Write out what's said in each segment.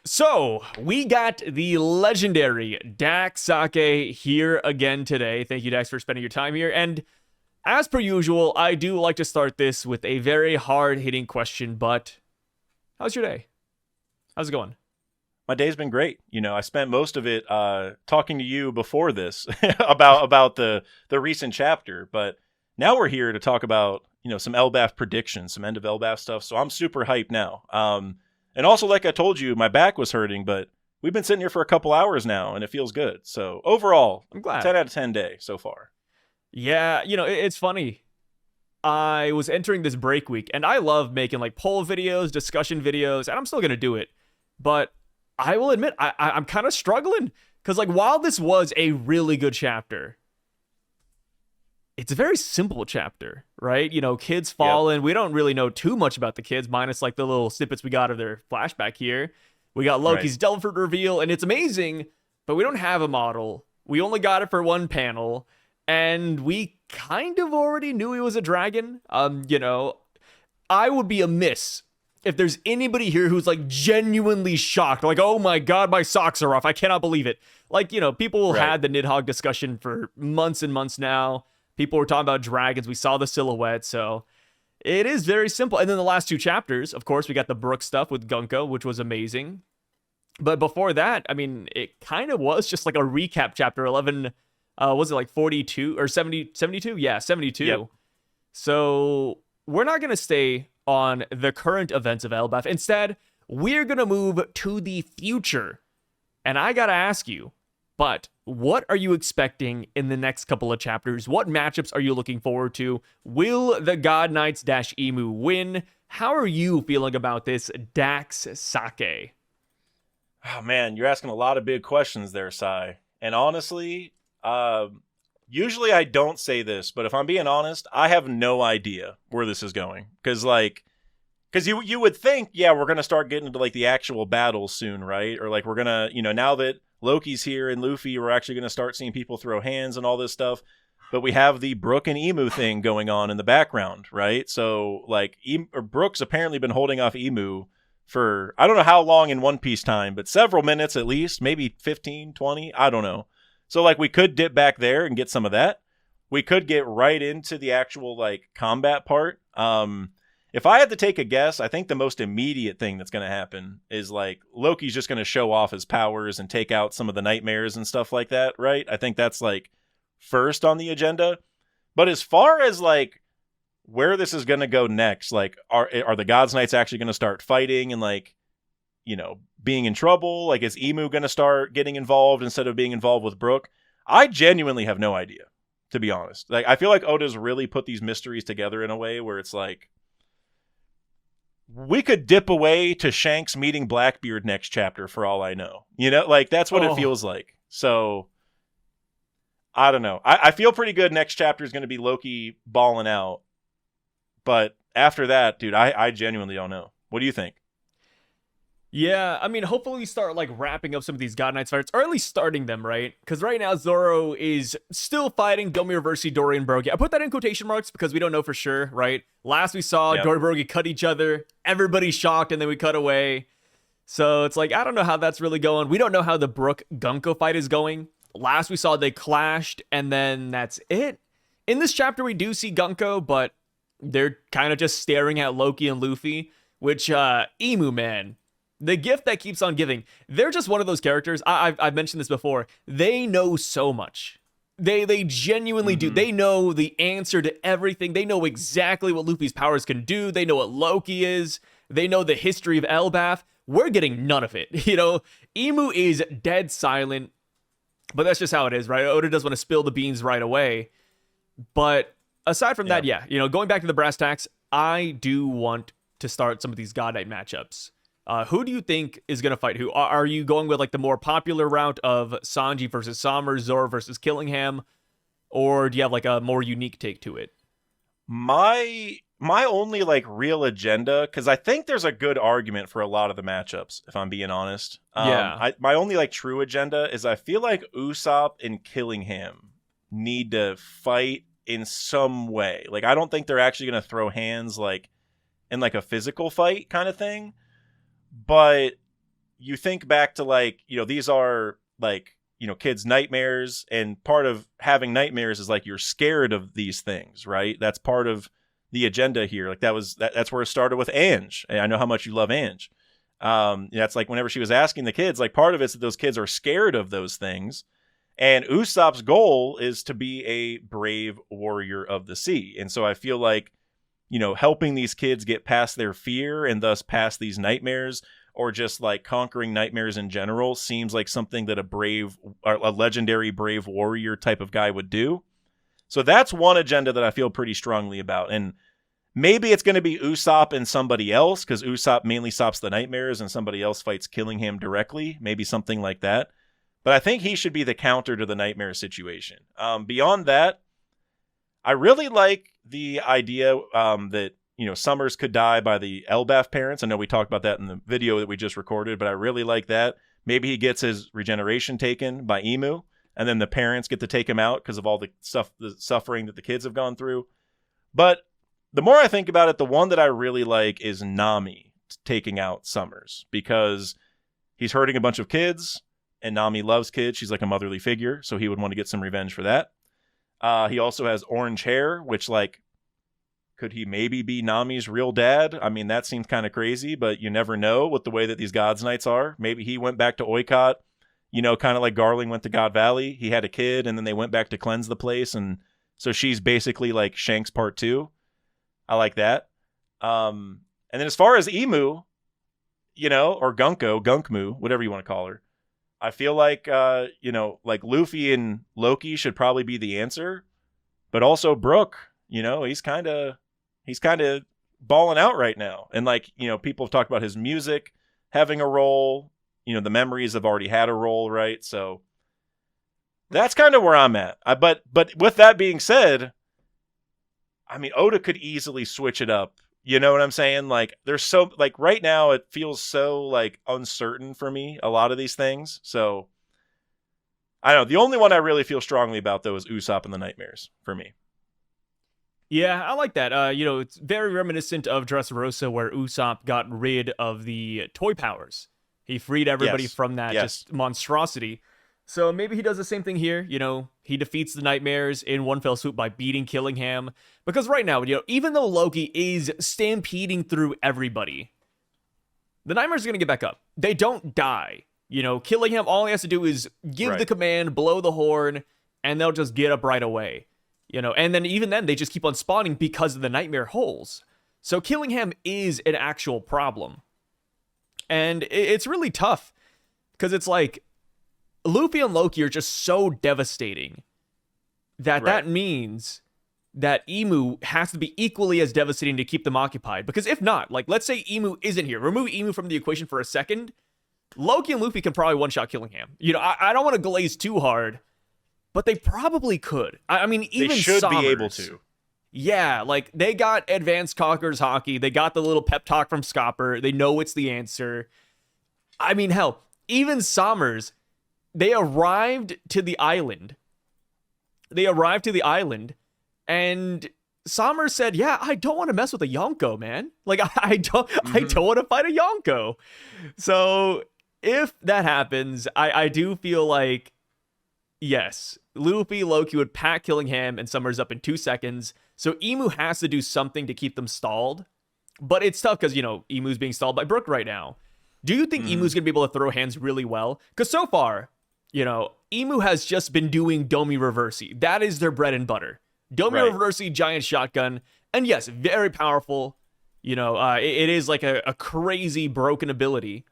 So, we got the legendary Dax Sake here again today. Thank you, Dax, for spending your time here. And as per usual, I do like to start this with a very hard-hitting question, but how's your day? How's it going? My day's been great. I spent most of it talking to you before this about the recent chapter, but now we're here to talk about some Elbaf predictions, some end of Elbaf stuff. So I'm super hyped now. And also, like I told you, my back was hurting, but we've been sitting here for a couple hours now, and it feels good. So overall, I'm glad. 10 out of 10 day so far. Yeah, it's funny. I was entering this break week, and I love making like poll videos, discussion videos, and I'm still gonna do it. But I will admit, I'm kind of struggling because like while this was a really good chapter, it's a very simple chapter, right? Kids fallen. Yep. We don't really know too much about the kids, minus like the little snippets we got of their flashback here. We got Loki's Right. Delphin reveal, and it's amazing, but we don't have a model. We only got it for one panel, and we kind of already knew he was a dragon. I would be amiss if there's anybody here who's like genuinely shocked, like, oh my god, my socks are off. I cannot believe it. Like, people Right. had the Nidhogg discussion for months and months now. People were talking about dragons. We saw the silhouette, so it is very simple. And then the last two chapters, of course, we got the Brook stuff with Gunko, which was amazing. But before that, I mean, it kind of was just like a recap chapter 11. Was it like 42 or 70, 72? Yeah, 72. Yep. So we're not going to stay on the current events of Elbaf. Instead, we're going to move to the future. And I got to ask you, but what are you expecting in the next couple of chapters? What matchups are you looking forward to? Will the God Knights - Emu win? How are you feeling about this Dax Sake? Oh man, you're asking a lot of big questions there, Sai. And honestly, usually I don't say this, but if I'm being honest, I have no idea where this is going. Because you would think, yeah, we're gonna start getting into like the actual battles soon, right? Or like we're gonna, now that Loki's here and Luffy, we're actually gonna start seeing people throw hands and all this stuff. But we have the Brook and Emu thing going on in the background, right? So like, Brook's apparently been holding off Emu for I don't know how long in One Piece time, but several minutes at least, maybe 15, 20, I don't know. So like we could dip back there and get some of that. We could get right into the actual like combat part. If I had to take a guess, I think the most immediate thing that's going to happen is like Loki's just going to show off his powers and take out some of the nightmares and stuff like that, right? I think that's like first on the agenda. But as far as like where this is going to go next, like are the Gods Knights actually going to start fighting and like, being in trouble? Like is Emu going to start getting involved instead of being involved with Brook? I genuinely have no idea, to be honest. Like I feel like Oda's really put these mysteries together in a way where it's like we could dip away to Shanks meeting Blackbeard next chapter for all I know. Like that's what it feels like. So I don't know. I feel pretty good. Next chapter is going to be Loki balling out. But after that, dude, I genuinely don't know. What do you think? Yeah, I mean, hopefully we start like wrapping up some of these God Knights fights, or at least starting them, right? Because right now Zoro is still fighting Domi Reversi, Dory, and Brogy. I put that in quotation marks because we don't know for sure, right? Last we saw Yep. Dory and Brogy cut each other, everybody's shocked, and then we cut away. So it's like, I don't know how that's really going. We don't know how the Brook Gunko fight is going. Last we saw they clashed, and then that's it. In this chapter, we do see Gunko, but they're kind of just staring at Loki and Luffy, which, Emu, man. The gift that keeps on giving. They're just one of those characters. I've mentioned this before. They know so much. They genuinely do. They know the answer to everything. They know exactly what Luffy's powers can do. They know what Loki is. They know the history of Elbaf. We're getting none of it. Emu is dead silent. But that's just how it is, right? Oda doesn't want to spill the beans right away. But aside from that, yeah, going back to the brass tacks, I do want to start some of these God Knight matchups. Who do you think is going to fight who? Are you going with like the more popular route of Sanji versus Somers, Zoro versus Killingham? Or do you have like a more unique take to it? My only like real agenda, because I think there's a good argument for a lot of the matchups, if I'm being honest. My only like true agenda is I feel like Usopp and Killingham need to fight in some way. Like I don't think they're actually going to throw hands like in like a physical fight kind of thing. But you think back to like, these are like, kids' nightmares, and part of having nightmares is like you're scared of these things, right? That's part of the agenda here. Like that's where it started with Ange. And I know how much you love Ange. That's like whenever she was asking the kids, like part of it's that those kids are scared of those things. And Usopp's goal is to be a brave warrior of the sea. And so I feel like, helping these kids get past their fear and thus past these nightmares, or just like conquering nightmares in general, seems like something that a legendary brave warrior type of guy would do. So that's one agenda that I feel pretty strongly about. And maybe it's going to be Usopp and somebody else, because Usopp mainly stops the nightmares and somebody else fights Killingham directly. Maybe something like that. But I think he should be the counter to the nightmare situation. Beyond that, I really like the idea that, Summers could die by the Elbaf parents. I know we talked about that in the video that we just recorded, but I really like that. Maybe he gets his regeneration taken by Emu, and then the parents get to take him out because of all the suffering that the kids have gone through. But the more I think about it, the one that I really like is Nami taking out Summers, because he's hurting a bunch of kids, and Nami loves kids. She's like a motherly figure, so he would want to get some revenge for that. He also has orange hair, which, like, could he maybe be Nami's real dad? I mean, that seems kind of crazy, but you never know with the way that these Gods Knights are. Maybe he went back to Oikot, kind of like Garling went to God Valley. He had a kid, and then they went back to cleanse the place, and so she's basically like Shanks Part 2. I like that. And then as far as Emu, or Gunkmu, whatever you want to call her, I feel like, like Luffy and Loki should probably be the answer, but also Brook, he's kind of balling out right now. And like, people have talked about his music having a role, the memories have already had a role, right? So that's kind of where I'm at. But with that being said, I mean, Oda could easily switch it up. You know what I'm saying? Like, there's so, like, right now it feels so, like, uncertain for me, a lot of these things. So, I don't know. The only one I really feel strongly about, though, is Usopp and the Nightmares for me. Yeah, I like that. It's very reminiscent of Dressrosa, where Usopp got rid of the toy powers. He freed everybody from that just monstrosity. So maybe he does the same thing here. He defeats the Nightmares in one fell swoop by beating Killingham. Because right now, even though Loki is stampeding through everybody, the Nightmares are going to get back up. They don't die. Killingham, all he has to do is give the command, blow the horn, and they'll just get up right away. And then even then, they just keep on spawning because of the Nightmare holes. So Killingham is an actual problem. And it's really tough. Because it's like, Luffy and Loki are just so devastating that means that Emu has to be equally as devastating to keep them occupied. Because if not, like, let's say Emu isn't here. Remove Emu from the equation for a second. Loki and Luffy can probably one-shot Killingham. I don't want to glaze too hard, but they probably could. I mean, even they should Sommers, be able to. Yeah, like, they got advanced Conquerors hockey. They got the little pep talk from Scopper. They know it's the answer. I mean, hell, even Sommers, they arrived to the island. And Sommers said, yeah, I don't want to mess with a Yonko, man. Like, I don't want to fight a Yonko. So if that happens, I do feel like, yes, Luffy, Loki would pack Killingham and Sommers up in 2 seconds. So Emu has to do something to keep them stalled. But it's tough because, Emu's being stalled by Brook right now. Do you think Emu's going to be able to throw hands really well? Because so far, Emu has just been doing Domi Reversi. That is their bread and butter. Domi Reversi, giant shotgun. And yes, very powerful. It is like a crazy broken ability.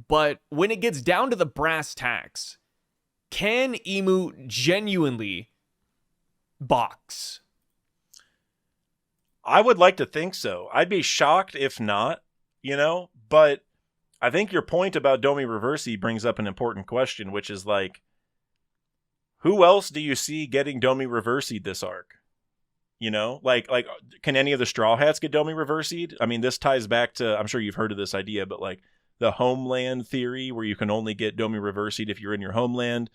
But when it gets down to the brass tacks, can Emu genuinely box? I would like to think so. I'd be shocked if not, but I think your point about Domi Reversi brings up an important question, which is like, who else do you see getting Domi Reversi'd this arc? Like, can any of the Straw Hats get Domi Reversi'd? I mean, this ties back to, I'm sure you've heard of this idea, but like the homeland theory where you can only get Domi Reversi'd if you're in your homeland.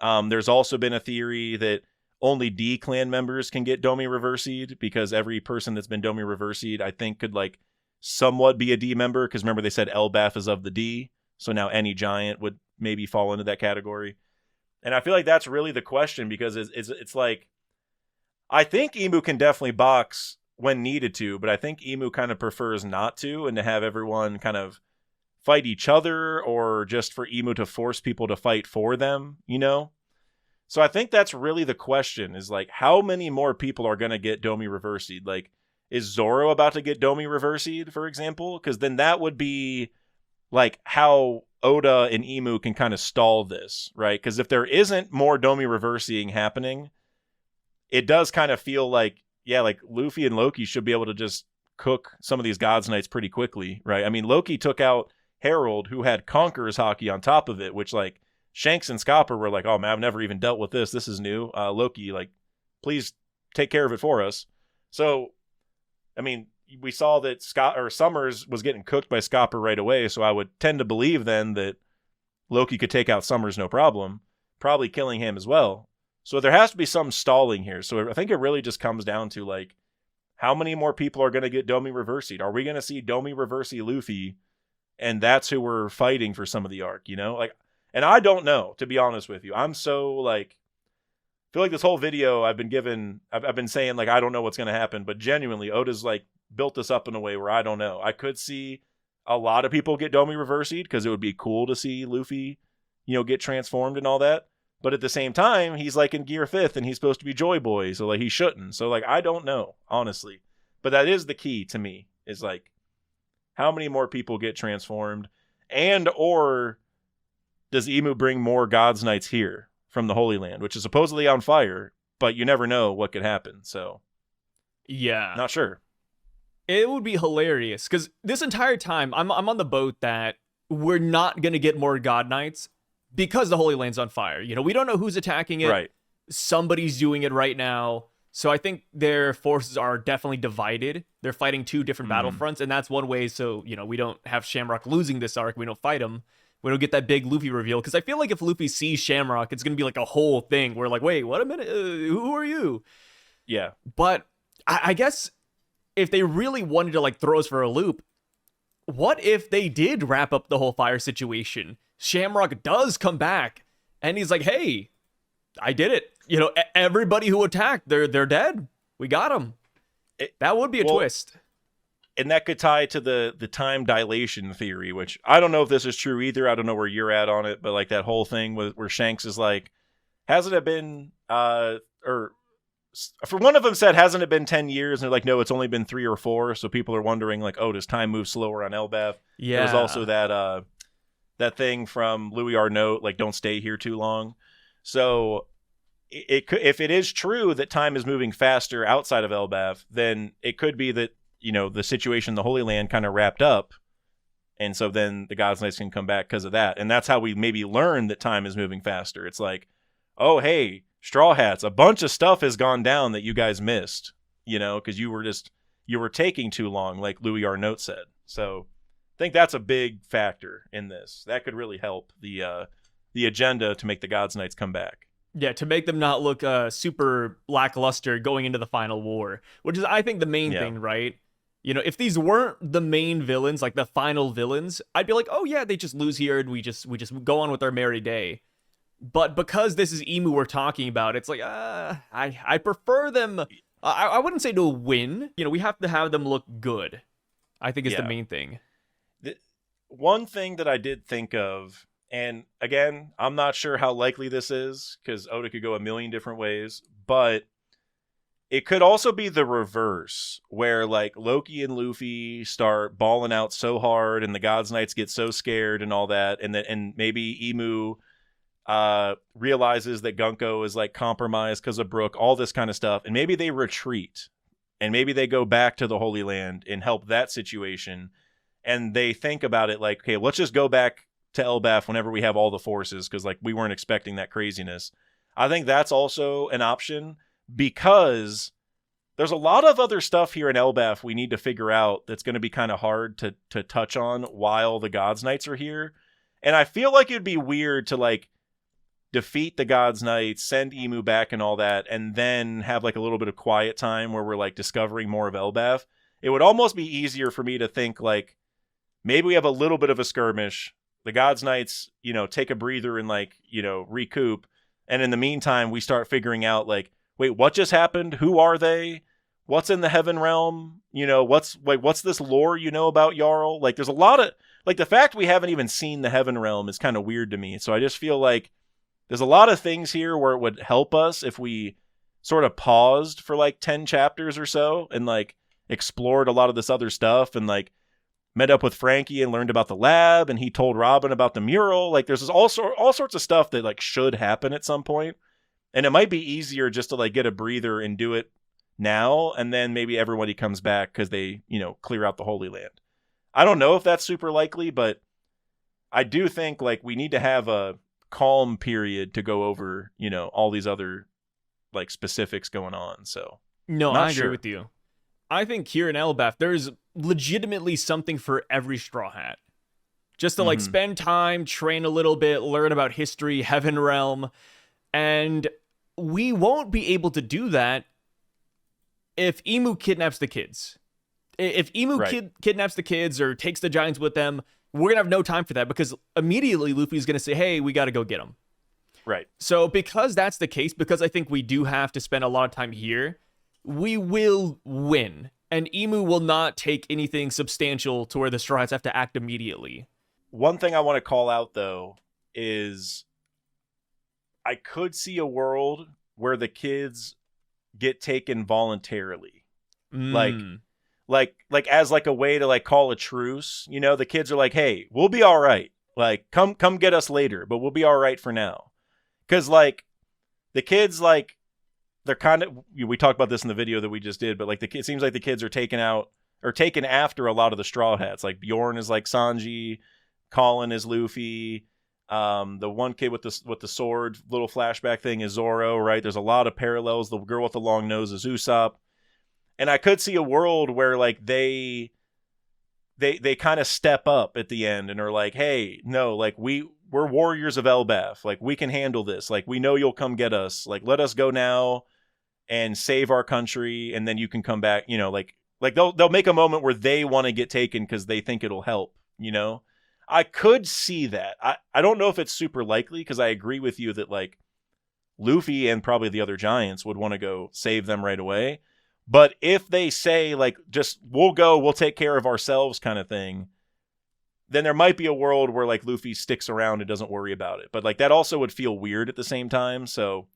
There's also been a theory that only D clan members can get Domi Reversi'd, because every person that's been Domi Reversi'd, I think, could like somewhat be a D member, because remember they said Elbaf is of the D. So now any giant would maybe fall into that category. And I feel like that's really the question, because it's like, I think Emu can definitely box when needed to, but I think Emu kind of prefers not to, and to have everyone kind of fight each other, or just for Emu to force people to fight for them, you know? So I think that's really the question, is like, how many more people are going to get Domi reversied? Like, is Zoro about to get Domi reversied, for example? Because then that would be like how Oda and Emu can kind of stall this, right? Because if there isn't more Domi reversing happening, it does kind of feel like, yeah, like Luffy and Loki should be able to just cook some of these Gods Knights pretty quickly, right? I mean, Loki took out Harold, who had Conqueror's Haki on top of it, which, like, Shanks and Scopper were like, oh man, I've never even dealt with this. This is new. Loki, like, please take care of it for us. So, I mean, we saw that Summers was getting cooked by Scopper right away, so I would tend to believe then that Loki could take out Summers no problem, probably killing him as well. So there has to be some stalling here. So I think it really just comes down to, like, how many more people are going to get Domi reversied? Are we going to see Domi reversing Luffy, and that's who we're fighting for some of the arc, you know? Like, and I don't know, to be honest with you. I'm so, like, I feel like this whole video I've been saying, like, I don't know what's going to happen, but genuinely, Oda's, like, built this up in a way where I don't know. I could see a lot of people get Domi reversied, because it would be cool to see Luffy, you know, get transformed and all that. But at the same time, he's, like, in Gear 5th, and he's supposed to be Joy Boy, so, like, he shouldn't. So, like, I don't know, honestly. But that is the key to me, is, like, how many more people get transformed? And, or does Emu bring more Gods Knights here from the Holy Land, which is supposedly on fire, but you never know what could happen, so. Yeah. Not sure. It would be hilarious, because this entire time, I'm on the boat that we're not going to get more God Knights, because the Holy Land's on fire. You know, we don't know who's attacking it. Right. Somebody's doing it right now. So I think their forces are definitely divided. They're fighting two different battlefronts, and that's one way. So, you know, we don't have Shamrock losing this arc. We don't fight him. We don't get that big Luffy reveal. Because I feel like if Luffy sees Shamrock, it's going to be like a whole thing. We're like, wait, what a minute. Who are you? Yeah. But I guess if they really wanted to, like, throw us for a loop, what if they did wrap up the whole fire situation? Shamrock does come back, and he's like, hey, I did it. You know, everybody who attacked, they're dead. We got them. That would be a twist. And that could tie to the time dilation theory, which I don't know if this is true either. I don't know where you're at on it, but, like, that whole thing where Shanks is like, hasn't it been, or for one of them said, hasn't it been 10 years? And they're like, no, it's only been 3 or 4. So people are wondering, like, oh, does time move slower on Elbaf? Yeah. There was also that thing from Louis Arnault, like, don't stay here too long. So it could, if it is true that time is moving faster outside of Elbaf, then it could be that, you know, the situation in the Holy Land kind of wrapped up. And so then the Gods Knights can come back because of that. And that's how we maybe learn that time is moving faster. It's like, oh, hey, Straw Hats, a bunch of stuff has gone down that you guys missed, you know, because you were taking too long, like Louis Arnault said. So I think that's a big factor in this. That could really help the agenda to make the Gods Knights come back. Yeah, to make them not look super lackluster going into the final war, which is, I think, the main thing, right? You know, if these weren't the main villains, like the final villains, I'd be like, oh yeah, they just lose here and we just go on with our merry day. But because this is Emu we're talking about, it's like, I prefer them. I wouldn't say to win. You know, we have to have them look good, I think, is the main thing. One thing that I did think of, and again, I'm not sure how likely this is, because Oda could go a million different ways, but it could also be the reverse, where, like, Loki and Luffy start balling out so hard, and the Gods Knights get so scared and all that, and maybe Emu realizes that Gunko is, like, compromised because of Brook, all this kind of stuff, and maybe they retreat, and maybe they go back to the Holy Land and help that situation, and they think about it like, okay, let's just go back to Elbaf whenever we have all the forces, because, like, we weren't expecting that craziness. I think that's also an option, because there's a lot of other stuff here in Elbaf we need to figure out that's going to be kind of hard to touch on while the Gods Knights are here. And I feel like it'd be weird to, like, defeat the Gods Knights, send Emu back and all that, and then have, like, a little bit of quiet time where we're, like, discovering more of Elbaf. It would almost be easier for me to think, like, maybe we have a little bit of a skirmish, the Gods Knights, take a breather and like, recoup. And in the meantime, we start figuring out like, wait, what just happened? Who are they? What's in the Heaven Realm? What's this lore about Jarl? Like, there's a lot of, like, the fact we haven't even seen the Heaven Realm is kind of weird to me. So I just feel like there's a lot of things here where it would help us if we sort of paused for like 10 chapters or so and like explored a lot of this other stuff and like met up with Frankie and learned about the lab, and he told Robin about the mural. Like, there's all sorts of stuff that like should happen at some point. And it might be easier just to like get a breather and do it now, and then maybe everybody comes back because they, clear out the Holy Land. I don't know if that's super likely, but I do think like we need to have a calm period to go over, all these other like specifics going on. So no, I agree with you. I think here in Elbaf, there's legitimately something for every Straw Hat. Just to like spend time, train a little bit, learn about history, Heaven Realm, and we won't be able to do that if Emu kidnaps the kids. If Emu kidnaps the kids or takes the giants with them, we're going to have no time for that because immediately Luffy's going to say, hey, we got to go get them. Right. So because that's the case, because I think we do have to spend a lot of time here, we will win. And Emu will not take anything substantial to where the Straw Hats have to act immediately. One thing I want to call out, though, is I could see a world where the kids get taken voluntarily. Like as like a way to like call a truce. The kids are like, hey, we'll be all right. Like, come get us later, but we'll be all right for now. Because like the kids, like, they're kind of, we talked about this in the video that we just did, but like it seems like the kids are taken after a lot of the Straw Hats. Like Bjorn is like Sanji, Colin is Luffy, the one kid with the sword little flashback thing is Zoro, right? There's a lot of parallels. The girl with the long nose is Usopp. And I could see a world where like they kind of step up at the end and are like, hey, no, like we're warriors of Elbaf. Like, we can handle this. Like, we know you'll come get us. Like, let us go now and save our country, and then you can come back. Like they'll make a moment where they want to get taken because they think it'll help. I could see that. I don't know if it's super likely because I agree with you that like Luffy and probably the other giants would want to go save them right away. But if they say like, just we'll take care of ourselves kind of thing, then there might be a world where like Luffy sticks around and doesn't worry about it. But like that also would feel weird at the same time. So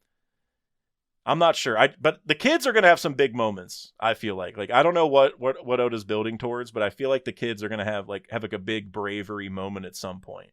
I'm not sure. But the kids are going to have some big moments. I feel like I don't know what Oda's building towards, but I feel like the kids are going to have a big bravery moment at some point,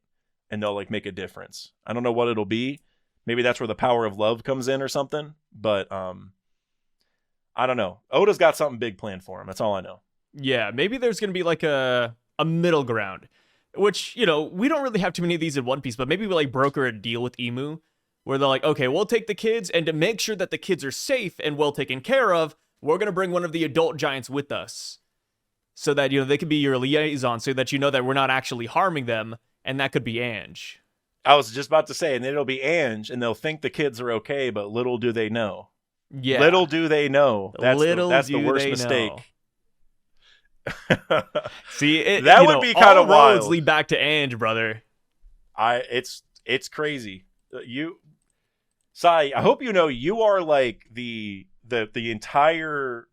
and they'll like make a difference. I don't know what it'll be. Maybe that's where the power of love comes in or something. But I don't know. Oda's got something big planned for him. That's all I know. Yeah, maybe there's going to be like a middle ground, which, we don't really have too many of these in One Piece, but maybe we like broker a deal with Emu where they're like, okay, we'll take the kids, and to make sure that the kids are safe and well taken care of, we're going to bring one of the adult giants with us so that, they could be your liaison, so that that we're not actually harming them, and that could be Ange. I was just about to say, and then it'll be Ange, and they'll think the kids are okay, but little do they know. Yeah. Little do they know. That's the worst mistake. See, that would be kind of wild. Roads lead back to Ange, brother. It's crazy. Sai, I hope you are like the entire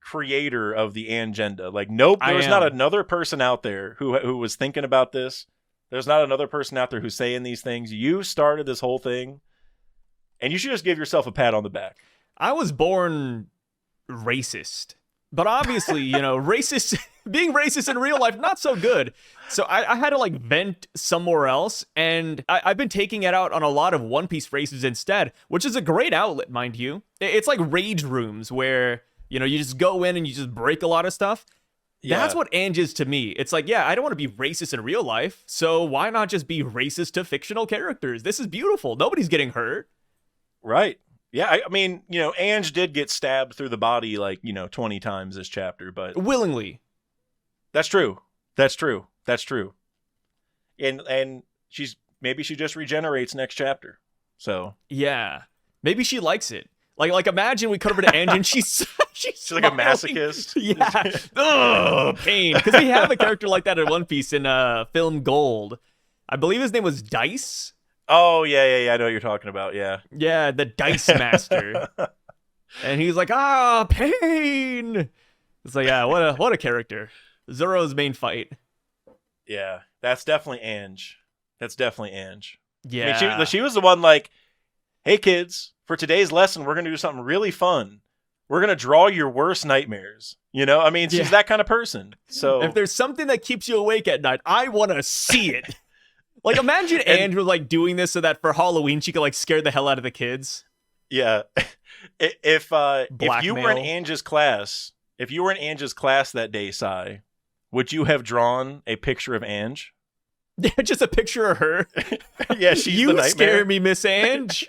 creator of the Angenda. Like, nope, there's not another person out there who was thinking about this. There's not another person out there who's saying these things. You started this whole thing, and you should just give yourself a pat on the back. I was born racist, but obviously, being racist in real life, not so good. So I had to like vent somewhere else, and I've been taking it out on a lot of One Piece races instead, which is a great outlet, mind you. It's like rage rooms where, you just go in and you just break a lot of stuff. Yeah. That's what Ange is to me. It's like, yeah, I don't want to be racist in real life, so why not just be racist to fictional characters? This is beautiful. Nobody's getting hurt. Right. Yeah, I mean, Ange did get stabbed through the body 20 times this chapter, but willingly. That's true. And maybe she just regenerates next chapter. So yeah, maybe she likes it. Like imagine we cut over to Ange and she's like a masochist. Yeah, pain. Because we have a character like that in One Piece in film Gold. I believe his name was Dice. Oh, yeah. I know what you're talking about. Yeah. Yeah, the Dice Master. And he's like, pain. It's like, yeah, what a character. Zoro's main fight. Yeah, that's definitely Ange. That's definitely Ange. Yeah. I mean, she was the one like, hey, kids, for today's lesson, we're going to do something really fun. We're going to draw your worst nightmares. You know, I mean, she's that kind of person. So if there's something that keeps you awake at night, I want to see it. Like, imagine Ange was like doing this so that for Halloween, she could like scare the hell out of the kids. Yeah. If you were in Ange's class, that day, Sai, would you have drawn a picture of Ange? Yeah, just a picture of her. Yeah, she's the nightmare. You scare me, Miss Ange.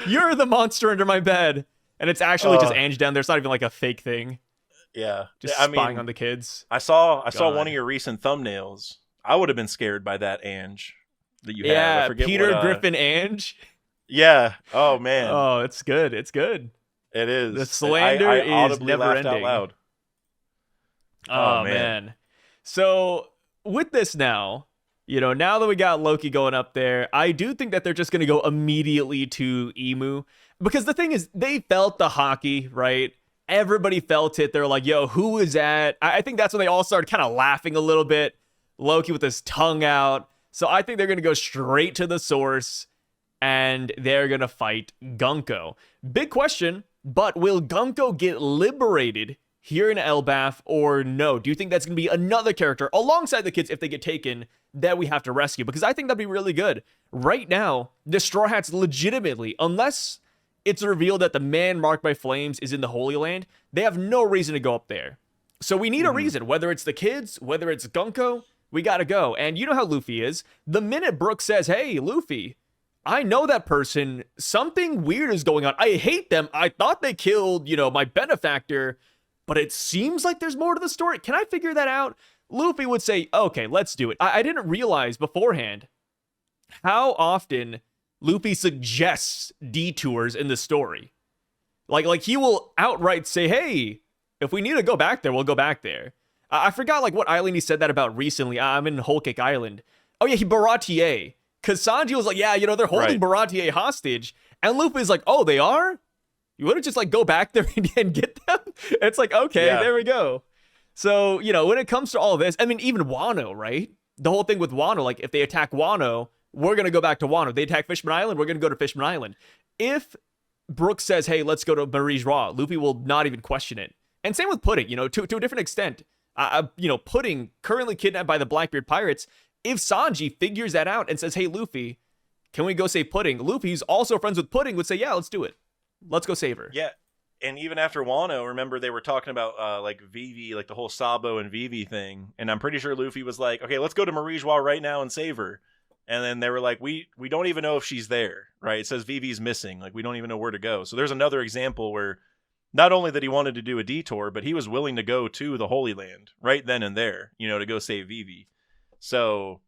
You're the monster under my bed. And it's actually just Ange down there. It's not even like a fake thing. Yeah. Just spying on the kids. I saw one of your recent thumbnails. I would have been scared by that Ange that you have. I forget Peter Griffin Ange. Yeah. Oh, man. Oh, it's good. It's good. It is. The slander is never ending. Out loud. Oh, man. So with this now, now that we got Loki going up there, I do think that they're just going to go immediately to Emu. Because the thing is, they felt the hockey, right? Everybody felt it. They're like, yo, who is that? I think that's when they all started kind of laughing a little bit. Loki with his tongue out. So I think they're going to go straight to the source. And they're going to fight Gunko. Big question, but will Gunko get liberated here in Elbaf or no? Do you think that's going to be another character alongside the kids if they get taken that we have to rescue? Because I think that'd be really good. Right now, the Straw Hats legitimately, unless it's revealed that the man marked by flames is in the Holy Land, they have no reason to go up there. So we need a reason, whether it's the kids, whether it's Gunko, we got to go. And you know how Luffy is. The minute Brook says, hey, Luffy, I know that person. Something weird is going on. I hate them. I thought they killed, my benefactor, but it seems like there's more to the story. Can I figure that out? Luffy would say, okay, let's do it. I didn't realize beforehand how often Luffy suggests detours in the story. Like he will outright say, hey, if we need to go back there, we'll go back there. I forgot what island he said that about recently. I'm in Whole Cake Island. Oh yeah, Baratier. Because Sanji was like, yeah, they're holding Baratier hostage. And Luffy's like, oh, they are? You want to just go back there and get them? It's like, okay, there we go. So, when it comes to all this, I mean, even Wano, right? The whole thing with Wano, if they attack Wano, we're going to go back to Wano. They attack Fishman Island, we're going to go to Fishman Island. If Brook says, hey, let's go to Marie's Raw, Luffy will not even question it. And same with Pudding, to a different extent. Pudding, currently kidnapped by the Blackbeard Pirates, if Sanji figures that out and says, hey, Luffy, can we go save Pudding? Luffy, who's also friends with Pudding, would say, yeah, let's do it. Let's go save her. Yeah. And even after Wano, remember they were talking about Vivi, the whole Sabo and Vivi thing. And I'm pretty sure Luffy was like, okay, let's go to Marijois right now and save her. And then they were like, we don't even know if she's there, right? It says Vivi's missing. We don't even know where to go. So there's another example where not only that he wanted to do a detour, but he was willing to go to the Holy Land right then and there, to go save Vivi. So,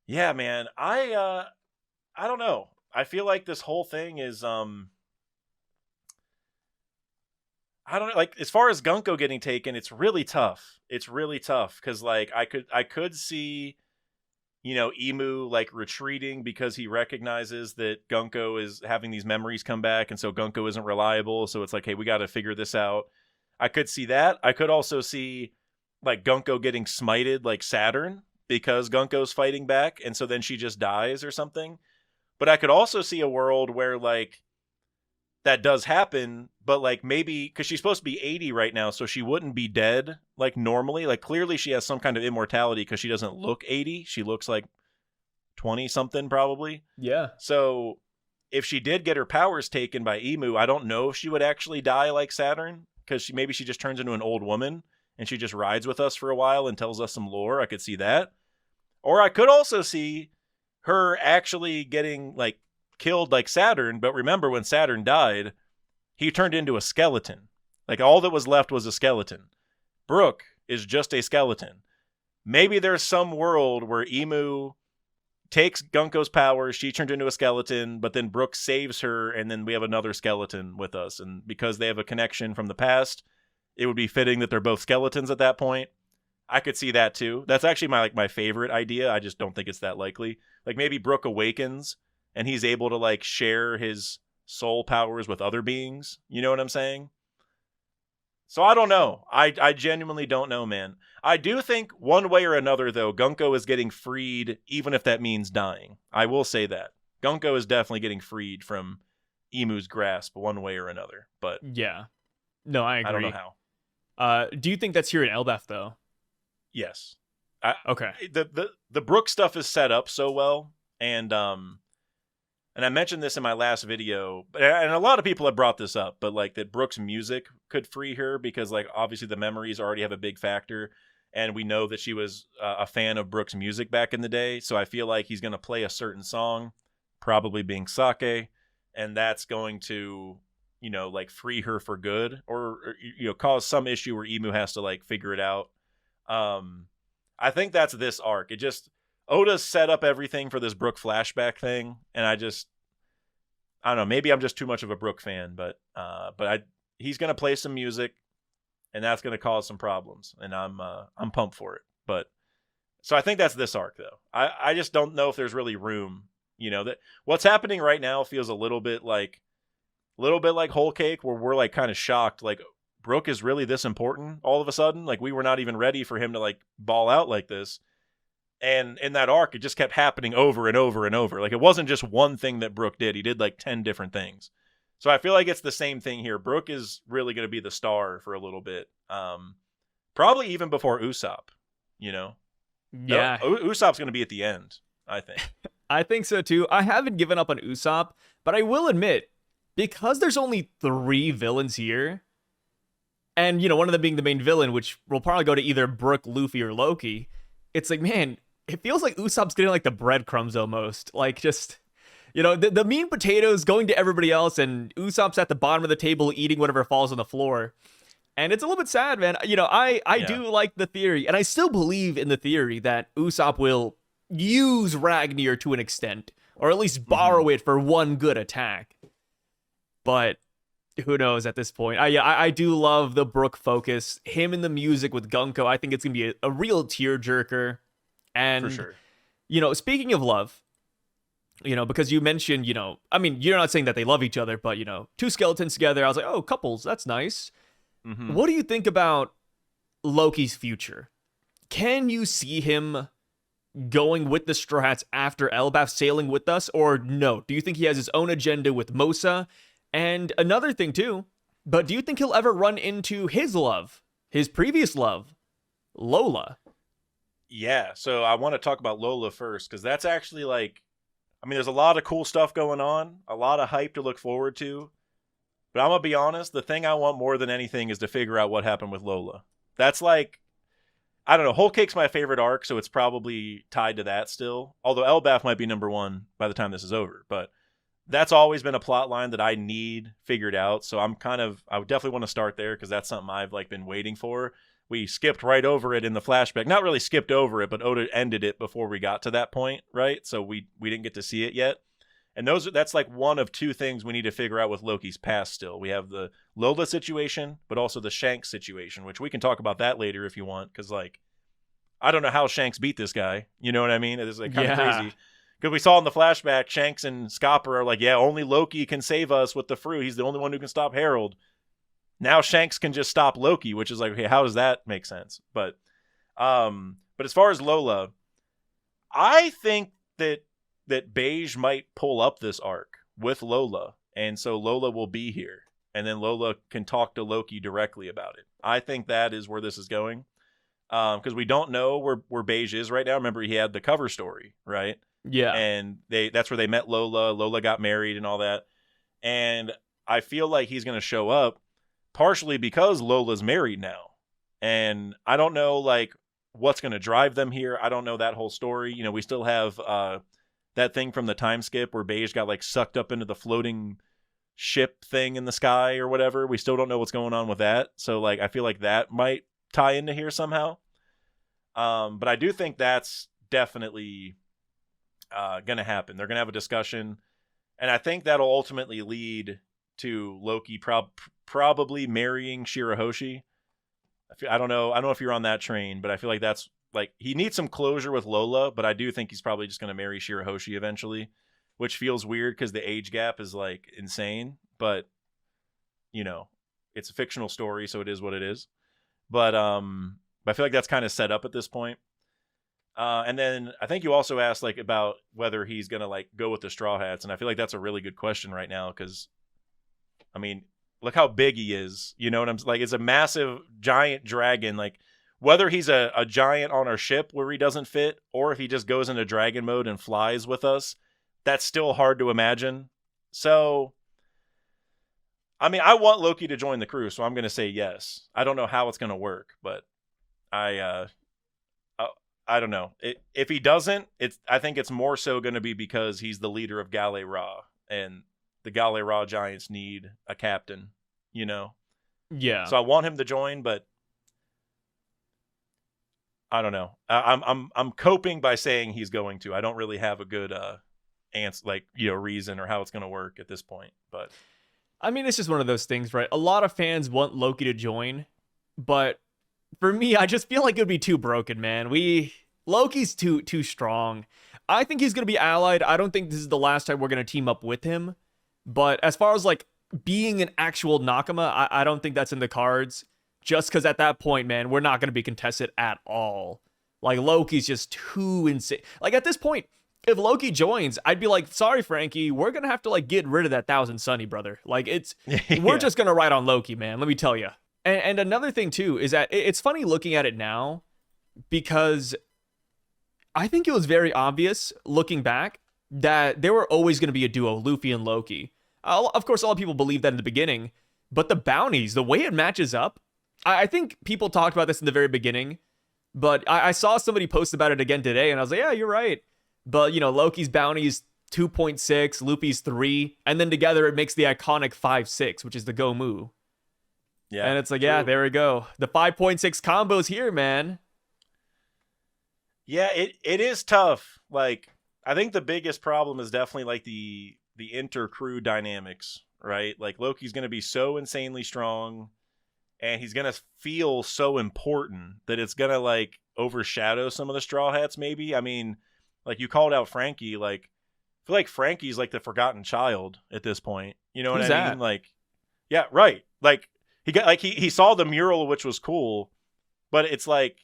yeah, man, I don't know. I feel like this whole thing is, I don't know, as far as Gunko getting taken, it's really tough. It's really tough because, I could see, Emu, retreating because he recognizes that Gunko is having these memories come back, and so Gunko isn't reliable, so it's like, hey, we got to figure this out. I could see that. I could also see Gunko getting smited like Saturn because Gunko's fighting back, and so then she just dies or something. But I could also see a world where that does happen, but maybe because she's supposed to be 80 right now, so she wouldn't be dead normally. Clearly she has some kind of immortality because she doesn't look 80. She looks 20 something probably. Yeah. So if she did get her powers taken by Emu, I don't know if she would actually die like Saturn, because maybe she just turns into an old woman and she just rides with us for a while and tells us some lore. I could see that. Or I could also see her actually getting killed like Saturn. But remember, when Saturn died, he turned into a skeleton. All that was left was a skeleton. Brook is just a skeleton. Maybe there's some world where Emu takes Gunko's powers, she turned into a skeleton, but then Brook saves her, and then we have another skeleton with us. And because they have a connection from the past, it would be fitting that they're both skeletons at that point. I could see that too. That's actually my favorite idea. I just don't think it's that likely. Like maybe Brook awakens and he's able to like share his soul powers with other beings. You know what I'm saying? So I don't know. I genuinely don't know, man. I do think one way or another, though, Gunko is getting freed, even if that means dying. I will say that. Gunko is definitely getting freed from Emu's grasp one way or another. But Yeah. No, I agree. I don't know how. Do you think that's here in Elbaf, though? Yes. Okay. The Brook stuff is set up so well, and I mentioned this in my last video, and a lot of people have brought this up, but like that Brook's music could free her because like obviously the memories already have a big factor, and we know that she was a fan of Brook's music back in the day, so I feel like he's going to play a certain song, probably being Sake, and that's going to, you know, like free her for good, or you know, cause some issue where Emu has to like figure it out. I think that's this arc. It just Oda's set up everything for this Brook flashback thing, and I don't know. Maybe I'm just too much of a Brook fan, but he's gonna play some music, and that's gonna cause some problems, and I'm pumped for it. But so I think that's this arc, though. I just don't know if there's really room. You know, that what's happening right now feels a little bit like Whole Cake, where we're like kind of shocked, like Brook is really this important all of a sudden. Like we were not even ready for him to like ball out like this. And in that arc, it just kept happening over and over and over. Like it wasn't just one thing that Brook did. He did like 10 different things. So I feel like it's the same thing here. Brook is really going to be the star for a little bit. Probably even before Usopp, you know? Yeah. No, Usopp's going to be at the end, I think. I think so too. I haven't given up on Usopp, but I will admit, because there's only 3 villains here, and, you know, one of them being the main villain, which will probably go to either Brook, Luffy, or Loki, it's like, man, it feels like Usopp's getting like the breadcrumbs almost. Like just, you know, the mean potatoes going to everybody else, and Usopp's at the bottom of the table eating whatever falls on the floor. And it's a little bit sad, man. You know, I do like the theory, and I still believe in the theory that Usopp will use Ragnar to an extent, or at least borrow it for one good attack. But who knows at this point? I do love the Brook focus. Him in the music with Gunko, I think it's going to be a real tearjerker. And, For sure. You know, speaking of love, you know, because you mentioned, you know, I mean, you're not saying that they love each other, but, you know, 2 skeletons together. I was like, oh, couples, that's nice. Mm-hmm. What do you think about Loki's future? Can you see him going with the Straw Hats after Elbaf sailing with us, or no? Do you think he has his own agenda with Mosa? And another thing too, but do you think he'll ever run into his love, his previous love, Lola? Yeah, so I want to talk about Lola first, because that's actually like, I mean, there's a lot of cool stuff going on, a lot of hype to look forward to. But I'm going to be honest, the thing I want more than anything is to figure out what happened with Lola. That's like, I don't know, Whole Cake's my favorite arc, so it's probably tied to that still. Although Elbaf might be number 1 by the time this is over, but that's always been a plot line that I need figured out. So I would definitely want to start there, because that's something I've like been waiting for. We skipped right over it in the flashback. Not really skipped over it, but Oda ended it before we got to that point, right? So we didn't get to see it yet. And that's like one of 2 things we need to figure out with Loki's past still. We have the Lola situation, but also the Shanks situation, which we can talk about that later if you want, because like, I don't know how Shanks beat this guy. You know what I mean? It's like kind of crazy. Because we saw in the flashback, Shanks and Scopper are like, yeah, only Loki can save us with the fruit. He's the only one who can stop Harold. Now Shanks can just stop Loki, which is like, okay, how does that make sense? But as far as Lola, I think that Beige might pull up this arc with Lola, and so Lola will be here, and then Lola can talk to Loki directly about it. I think that is where this is going, because we don't know where Beige is right now. Remember, he had the cover story, right? Yeah. And that's where they met Lola. Lola got married and all that. And I feel like he's going to show up partially because Lola's married now. And I don't know like what's going to drive them here. I don't know that whole story. You know, we still have that thing from the time skip where Beige got like sucked up into the floating ship thing in the sky or whatever. We still don't know what's going on with that. So like I feel like that might tie into here somehow. But I do think that's definitely going to happen. They're going to have a discussion, and I think that'll ultimately lead to Loki probably marrying Shirahoshi. I don't know if you're on that train, but I feel like that's like he needs some closure with Lola, but I do think he's probably just going to marry Shirahoshi eventually, which feels weird because the age gap is like insane, but you know, it's a fictional story, so it is what it is. But I feel like that's kind of set up at this point. And then I think you also asked like about whether he's going to like go with the Straw Hats, and I feel like that's a really good question right now because I mean, look how big he is. You know what I'm like? It's a massive, giant dragon. Like, whether he's a giant on our ship where he doesn't fit, or if he just goes into dragon mode and flies with us, that's still hard to imagine. So, I mean, I want Loki to join the crew, so I'm going to say yes. I don't know how it's going to work, but I don't know. If he doesn't, I think it's more so going to be because he's the leader of Gale Ra, and the Gale Ra Giants need a captain, you know? Yeah. So I want him to join, but I don't know. I'm coping by saying he's going to. I don't really have a good answer, like, you know, reason or how it's going to work at this point. But I mean, it's just one of those things, right? A lot of fans want Loki to join, but for me, I just feel like it would be too broken, man. Loki's too strong. I think he's going to be allied. I don't think this is the last time we're going to team up with him. But as far as like being an actual Nakama, I don't think that's in the cards. Just because at that point, man, we're not going to be contested at all. Like, Loki's just too insane. Like, at this point, if Loki joins, I'd be like, sorry, Frankie, we're going to have to like get rid of that 1000 Sunny, brother. Like, we're just going to ride on Loki, man. Let me tell you. And another thing too is that it's funny looking at it now because I think it was very obvious looking back that they were always going to be a duo, Luffy and Loki. Of course, a lot of people believed that in the beginning, but the bounties, the way it matches up, I think people talked about this in the very beginning, but I saw somebody post about it again today, and I was like, yeah, you're right. But, you know, Loki's bounty is 2.6, Luffy's 3, and then together it makes the iconic 5-6, which is the Gomu. Yeah, and it's like, yeah, there we go. The 5.6 combos here, man. Yeah, it is tough. Like, I think the biggest problem is definitely like the inter-crew dynamics, right? Like, Loki's going to be so insanely strong, and he's going to feel so important that it's going to like overshadow some of the Straw Hats maybe. I mean, like you called out Frankie, like I feel like Frankie's like the forgotten child at this point. You know what I mean? Like, yeah, right. Like he saw the mural, which was cool, but it's like,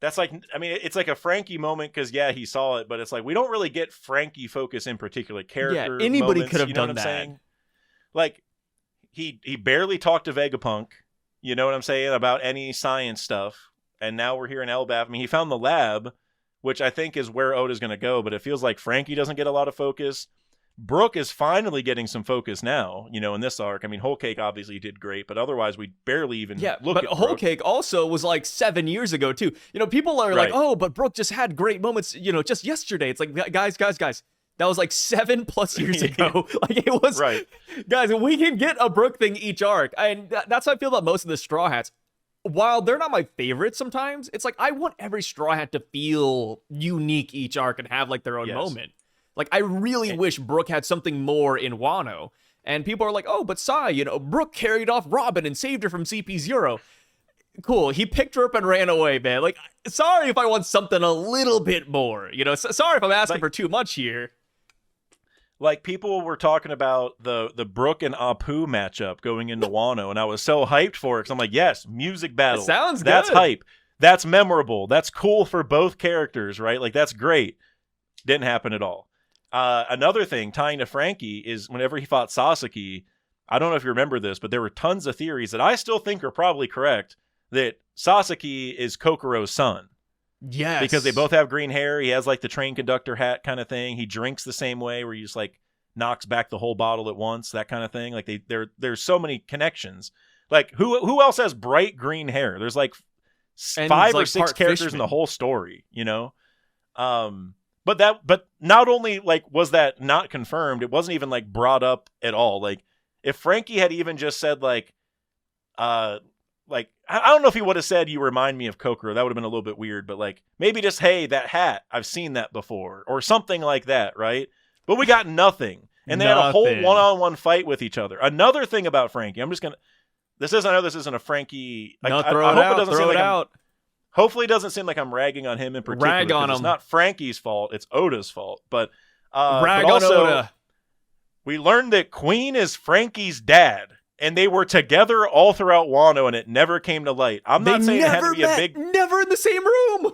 that's like, I mean, it's like a Frankie moment because, yeah, he saw it, but it's like we don't really get Frankie focus in particular character. Yeah, anybody moments, could have you know done that. Saying? Like, he barely talked to Vegapunk, you know what I'm saying, about any science stuff, and now we're here in Elbaf. I mean, he found the lab, which I think is where Oda's going to go, but it feels like Frankie doesn't get a lot of focus. Brook is finally getting some focus now, you know, in this arc. I mean, Whole Cake obviously did great, but otherwise we barely even look at Brook. Whole Cake also was like 7 years ago too. You know, people are like, oh, but Brook just had great moments, you know, just yesterday. It's like, guys, that was like 7+ years ago. Like, it was, right. Guys, we can get a Brook thing each arc. And that's how I feel about most of the Straw Hats. While they're not my favorites sometimes, it's like I want every Straw Hat to feel unique each arc and have like their own moment. Like, I really wish Brook had something more in Wano. And people are like, oh, but Sai, you know, Brook carried off Robin and saved her from CP0. Cool, he picked her up and ran away, man. Like, sorry if I want something a little bit more. You know, sorry if I'm asking for too much here. Like, people were talking about the Brook and Apu matchup going into Wano, and I was so hyped for it because I'm like, yes, music battle. Sounds good. That's hype. That's memorable. That's cool for both characters, right? Like, that's great. Didn't happen at all. Another thing tying to Frankie is whenever he fought Sasaki, I don't know if you remember this, but there were tons of theories that I still think are probably correct that Sasaki is Kokoro's son. Yes. Because they both have green hair. He has like the train conductor hat kind of thing. He drinks the same way where he just like knocks back the whole bottle at once, that kind of thing. Like there's so many connections. Like who else has bright green hair? There's like 5 or 6 characters in the whole story, you know? But not only like was that not confirmed, it wasn't even like brought up at all. Like if Frankie had even just said like I don't know if he would have said you remind me of Kokoro, that would have been a little bit weird, but like maybe just, hey, that hat, I've seen that before, or something like that, right? But we got nothing. And they had a whole one-on-one fight with each other. Another thing about Frankie, I know this isn't a Frankie. Like, No, I throw it hope out. it doesn't Throw seem it like out. hopefully it doesn't seem like I'm ragging on him in particular. Rag on him. It's not Frankie's fault. It's Oda's fault. But Rag but on also, Oda. we learned that Queen is Frankie's dad. And they were together all throughout Wano, and it never came to light. I'm not saying it had to be a big... Never in the same room.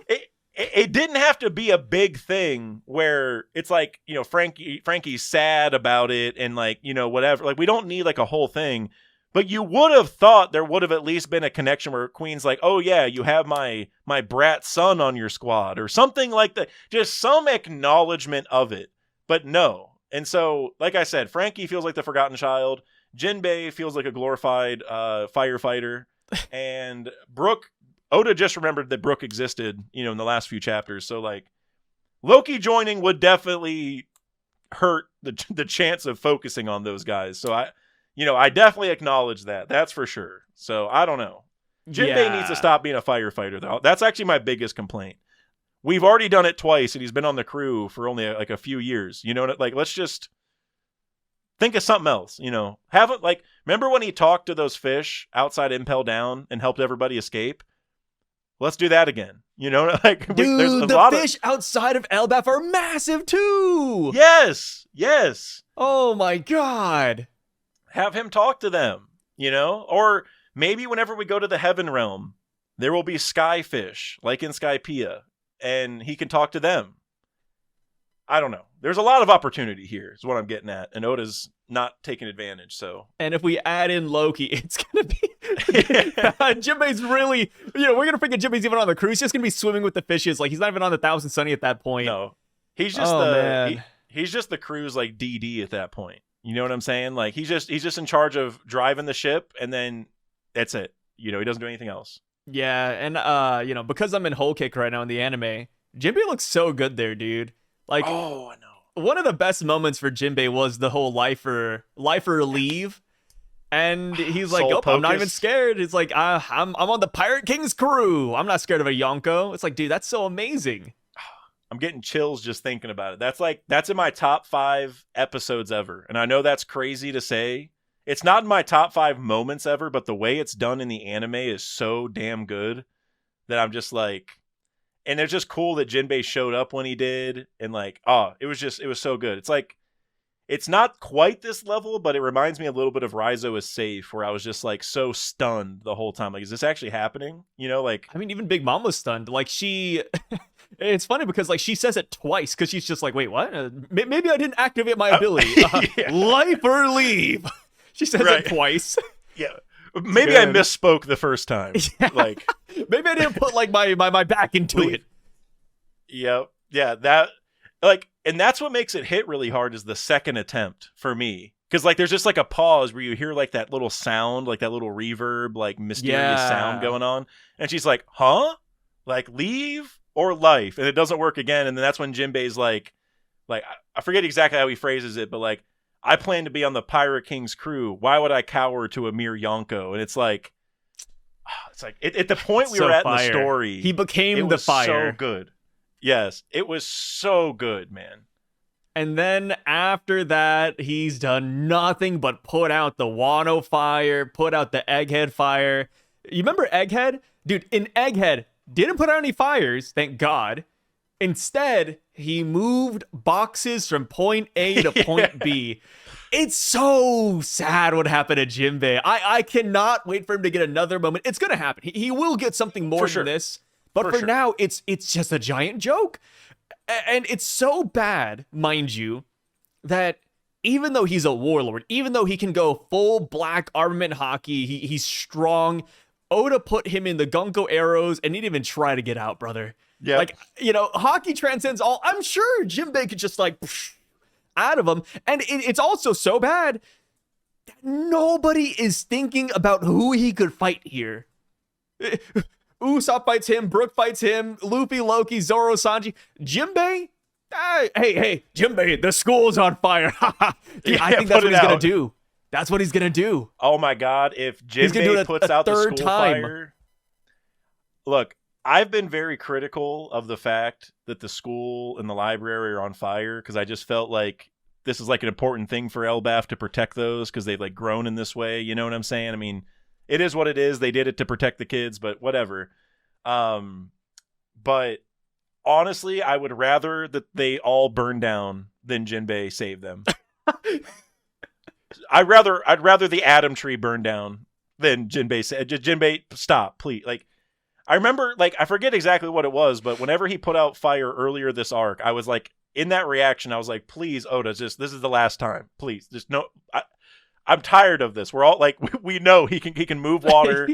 It didn't have to be a big thing where it's like, you know, Frankie's sad about it and like, you know, whatever. Like, we don't need like a whole thing. But you would have thought there would have at least been a connection where Queen's like, oh yeah, you have my brat son on your squad or something like that. Just some acknowledgement of it. But no. And so, like I said, Frankie feels like the forgotten child. Jinbei feels like a glorified firefighter, and Oda just remembered that Brook existed, you know, in the last few chapters. So like, Loki joining would definitely hurt the chance of focusing on those guys. So I definitely acknowledge that. That's for sure. So I don't know. Jinbei needs to stop being a firefighter though. That's actually my biggest complaint. We've already done it twice, and he's been on the crew for only like a few years. You know, like let's just think of something else, you know. Remember when he talked to those fish outside Impel Down and helped everybody escape? Let's do that again. You know, like Dude, the fish outside of Elbaf are massive too. Yes. Oh my god. Have him talk to them, you know? Or maybe whenever we go to the Heaven Realm, there will be skyfish, like in Skypiea, and he can talk to them. I don't know. There's a lot of opportunity here, is what I'm getting at. And Oda's not taking advantage, so. And if we add in Loki, it's going to be... Jinbei's really... You know, we're going to forget Jinbei's even on the crew. He's just going to be swimming with the fishes. Like, he's not even on the Thousand Sunny at that point. No. He's just he's just the crew's, like, DD at that point. You know what I'm saying? Like, he's just in charge of driving the ship, and then that's it. You know, he doesn't do anything else. Yeah, and, you know, because I'm in Whole Cake right now in the anime, Jinbei looks so good there, dude. Like, oh, I know. One of the best moments for Jinbei was the whole lifer leave, and he's like, "Oh, I'm not even scared." It's like, I'm on the Pirate King's crew. I'm not scared of a Yonko. It's like, dude, that's so amazing. I'm getting chills just thinking about it. That's in my top 5 episodes ever, and I know that's crazy to say. It's not in my top 5 moments ever, but the way it's done in the anime is so damn good that I'm just like. And it's just cool that Jinbei showed up when he did. And like, it was so good. It's like, it's not quite this level, but it reminds me a little bit of Raizo is Safe, where I was just like so stunned the whole time. Like, is this actually happening? You know, like. I mean, even Big Mom was stunned. Like, it's funny because like she says it twice because she's just like, wait, what? Maybe I didn't activate my ability. Life or leave. She says it twice. Yeah. Maybe I misspoke the first time. Yeah. Like, maybe I didn't put like my back into it. Yep. Yeah. That and that's what makes it hit really hard is the second attempt for me. Cause like, there's just like a pause where you hear like that little sound, like that little reverb, like mysterious sound going on. And she's like, huh? Like leave or life. And it doesn't work again. And then that's when Jinbei's like, I forget exactly how he phrases it, but like, I plan to be on the Pirate King's crew. Why would I cower to a mere Yonko? And it's like at the point we were at in the story, he became the fire. So good. Yes, it was so good, man. And then after that, he's done nothing but put out the Wano fire, put out the Egghead fire. You remember Egghead? Dude, in Egghead, didn't put out any fires, thank God. Instead, he moved boxes from point A to point B. It's so sad what happened to Jinbei. I cannot wait for him to get another moment. It's going to happen. He will get something more than this. But for now, it's just a giant joke. And it's so bad, mind you, that even though he's a warlord, even though he can go full black armament hockey, he's strong, Oda put him in the Gunko arrows and he didn't even try to get out, brother. Yeah. Like, you know, hockey transcends all. I'm sure Jinbei could just like out of him. And it's also so bad that nobody is thinking about who he could fight here. Usopp fights him, Brook fights him, Luffy, Loki, Zoro, Sanji. Jinbei? Hey, Jinbei, the school's on fire. I think that's what he's going to do. That's what he's going to do. Oh my God, if Jinbei puts out the school fire. Look, I've been very critical of the fact that the school and the library are on fire because I just felt like this is like an important thing for Elbaf to protect those because they've like grown in this way. You know what I'm saying? I mean, it is what it is. They did it to protect the kids, but whatever. But honestly, I would rather that they all burn down than Jinbei save them. I'd rather the Atom Tree burn down than Jinbei Jinbei, stop, please. Like, I remember, like, I forget exactly what it was, but whenever he put out fire earlier this arc, I was like, in that reaction, I was like, please, Oda, this is the last time. Please, just no. I'm tired of this. We're all like, we know he can move water.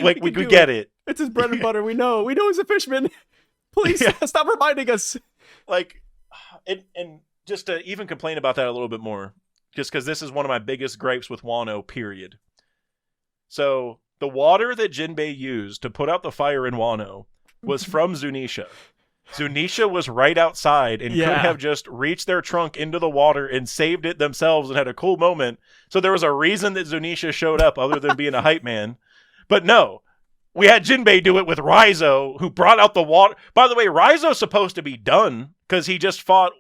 Like, we get it. It's his bread and butter. We know he's a fishman. Please stop reminding us. Like, and just to even complain about that a little bit more, just because this is one of my biggest gripes with Wano, period. So, the water that Jinbei used to put out the fire in Wano was from Zunisha. Zunisha was right outside and could have just reached their trunk into the water and saved it themselves and had a cool moment. So there was a reason that Zunisha showed up other than being a hype man. But no, we had Jinbei do it with Raizo, who brought out the water. By the way, Raizo's supposed to be done because he just fought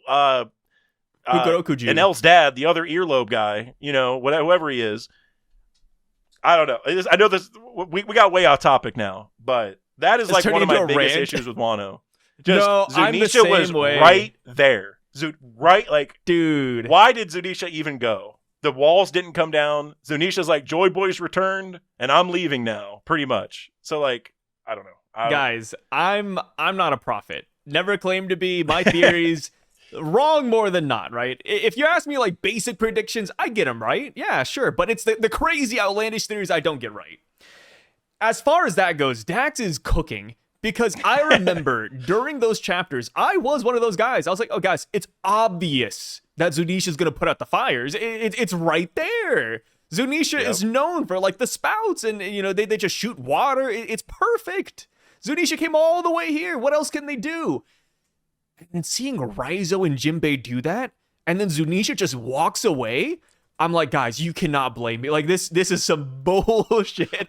Enel's dad, the other earlobe guy, whoever he is. I don't know. I know this. We got way off topic now, but that is like one of my biggest issues with Wano. Zunisha was right there. Dude. Why did Zunisha even go? The walls didn't come down. Zunisha's like, Joy Boy's returned, and I'm leaving now, pretty much. So, like, I don't know. Guys, I'm not a prophet. Never claimed to be. My theories wrong more than not, right? If you ask me like basic predictions, I get them right. Yeah, sure. But it's the crazy outlandish theories I don't get right. As far as that goes, Dax is cooking. Because I remember during those chapters, I was one of those guys. I was like, oh, guys, it's obvious that Zunisha's going to put out the fires. It's right there. Zunisha is known for, like, the spouts, and, they just shoot water. It's perfect. Zunisha came all the way here. What else can they do? And seeing Raizo and Jinbei do that, and then Zunisha just walks away, I'm like, guys, you cannot blame me. Like, this is some bullshit.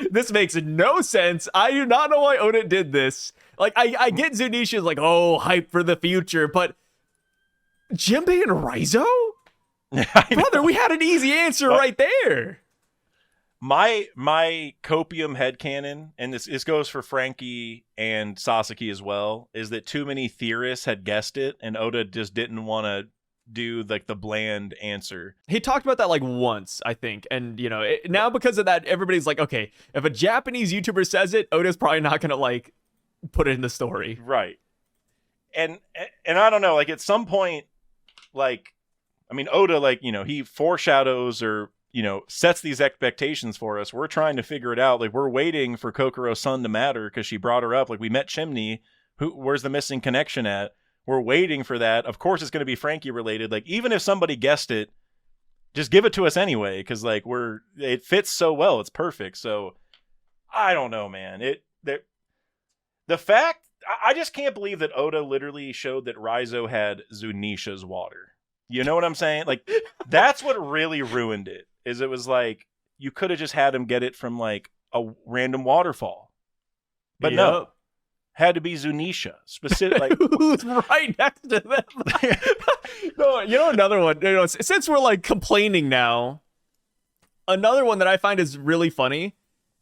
This makes no sense. I do not know why Oda did this. Like, I get Zunisha's like, oh, hype for the future, but Jinbei and Raizo? Brother, we had an easy answer right there. My copium headcanon, and this goes for Frankie and Sasaki as well, is that too many theorists had guessed it, and Oda just didn't want to do like the bland answer. He talked about that like once, I think, and now because of that, everybody's like, okay, if a Japanese YouTuber says it, Oda's probably not gonna like put it in the story, right? And I don't know, like at some point, like, I mean, Oda, like, he foreshadows or sets these expectations for us. We're trying to figure it out. Like, we're waiting for Kokoro's son to matter because she brought her up. Like, we met Chimney. Where's the missing connection at? We're waiting for that. Of course, it's going to be Frankie related. Like, even if somebody guessed it, just give it to us anyway. Cause like it fits so well. It's perfect. So I don't know, man. The fact, I just can't believe that Oda literally showed that Raizo had Zunisha's water. You know what I'm saying? Like, that's what really ruined it, is it was like, you could have just had him get it from like a random waterfall. But no. Had to be Zunisha specific. Like, who's right next to them? No, another one. Since we're like complaining now, another one that I find is really funny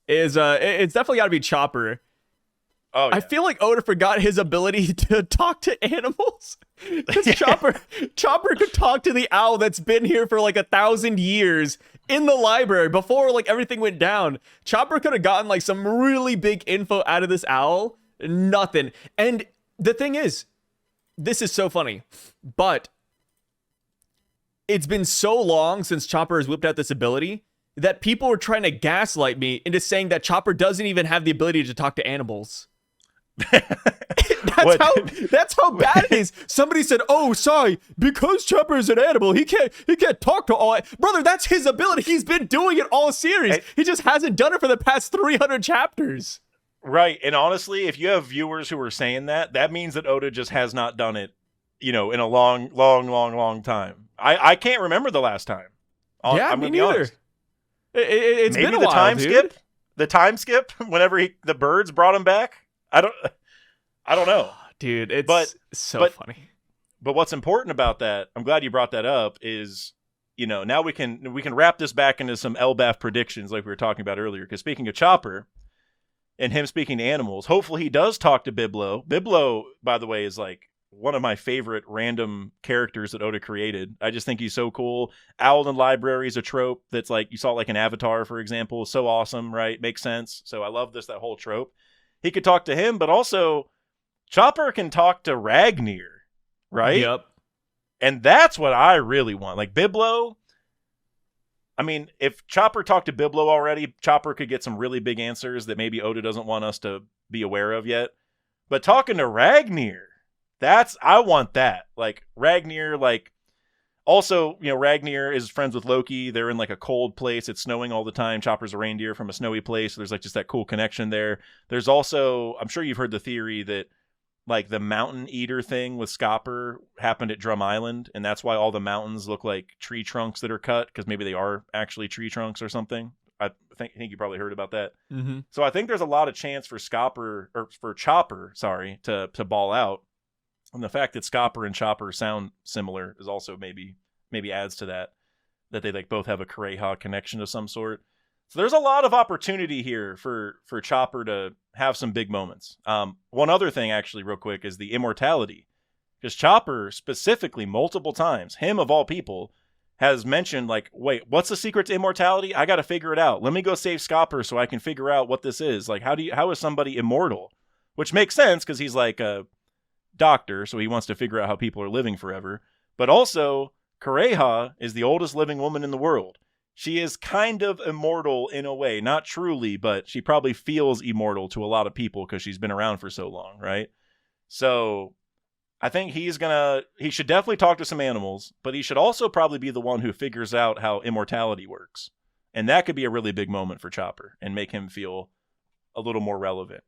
is it's definitely got to be Chopper. Oh, yeah. I feel like Oda forgot his ability to talk to animals. Because Chopper could talk to the owl that's been here for like 1,000 years in the library before like everything went down. Chopper could have gotten like some really big info out of this owl. Nothing. And the thing is, this is so funny, but it's been so long since Chopper has whipped out this ability that people were trying to gaslight me into saying that Chopper doesn't even have the ability to talk to animals. That's how bad it is. Somebody said, oh, sorry, because Chopper is an animal, he can't talk to all. Brother, that's his ability. He's been doing it all series. He just hasn't done it for the past 300 chapters. Right, and honestly, if you have viewers who are saying that means that Oda just has not done it, in a long time. I can't remember the last time. I'm me neither. It's maybe been a the while, time dude. skip. The time skip. Whenever the birds brought him back. I don't know, dude. It's so funny. But what's important about that? I'm glad you brought that up. Is now we can wrap this back into some Elbaf predictions like we were talking about earlier. Because speaking of Chopper and him speaking to animals, hopefully he does talk to Biblo. Biblo, by the way, is like one of my favorite random characters that Oda created. I just think he's so cool. Owl in Library is a trope that's like, you saw like an Avatar, for example. So awesome, right? Makes sense. So I love that whole trope. He could talk to him, but also Chopper can talk to Ragnir, right? Yep. And that's what I really want. Like Biblo, I mean, if Chopper talked to Biblo already, Chopper could get some really big answers that maybe Oda doesn't want us to be aware of yet. But talking to Ragnir, I want that. Like Ragnir, like also, Ragnir is friends with Loki. They're in like a cold place. It's snowing all the time. Chopper's a reindeer from a snowy place. So there's like just that cool connection there. There's also, I'm sure you've heard the theory that like the mountain eater thing with Scopper happened at Drum Island, and that's why all the mountains look like tree trunks that are cut, because maybe they are actually tree trunks or something. I think you probably heard about that. Mm-hmm. So I think there's a lot of chance for Chopper, to ball out. And the fact that Scopper and Chopper sound similar is also maybe adds to that they like both have a Kureha connection of some sort. So there's a lot of opportunity here for Chopper to have some big moments. One other thing, actually, real quick, is the immortality. Because Chopper, specifically, multiple times, him of all people, has mentioned, like, wait, what's the secret to immortality? I got to figure it out. Let me go save Scopper so I can figure out what this is. Like, how is somebody immortal? Which makes sense, because he's like a doctor, so he wants to figure out how people are living forever. But also, Kureha is the oldest living woman in the world. She is kind of immortal in a way, not truly, but she probably feels immortal to a lot of people because she's been around for so long, right? So I think he should definitely talk to some animals, but he should also probably be the one who figures out how immortality works. And that could be a really big moment for Chopper and make him feel a little more relevant,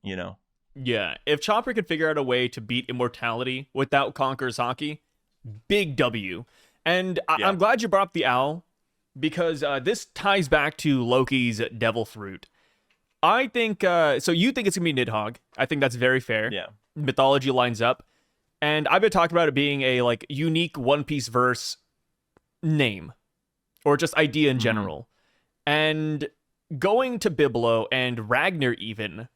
Yeah, if Chopper could figure out a way to beat immortality without Conqueror's Haki, big W. And I'm glad you brought up the owl, because this ties back to Loki's devil fruit. I think, so you think it's going to be Nidhogg. I think that's very fair. Yeah. Mythology lines up. And I've been talking about it being a like unique One Piece verse name, or just idea in general. And going to Biblo and Ragnar even,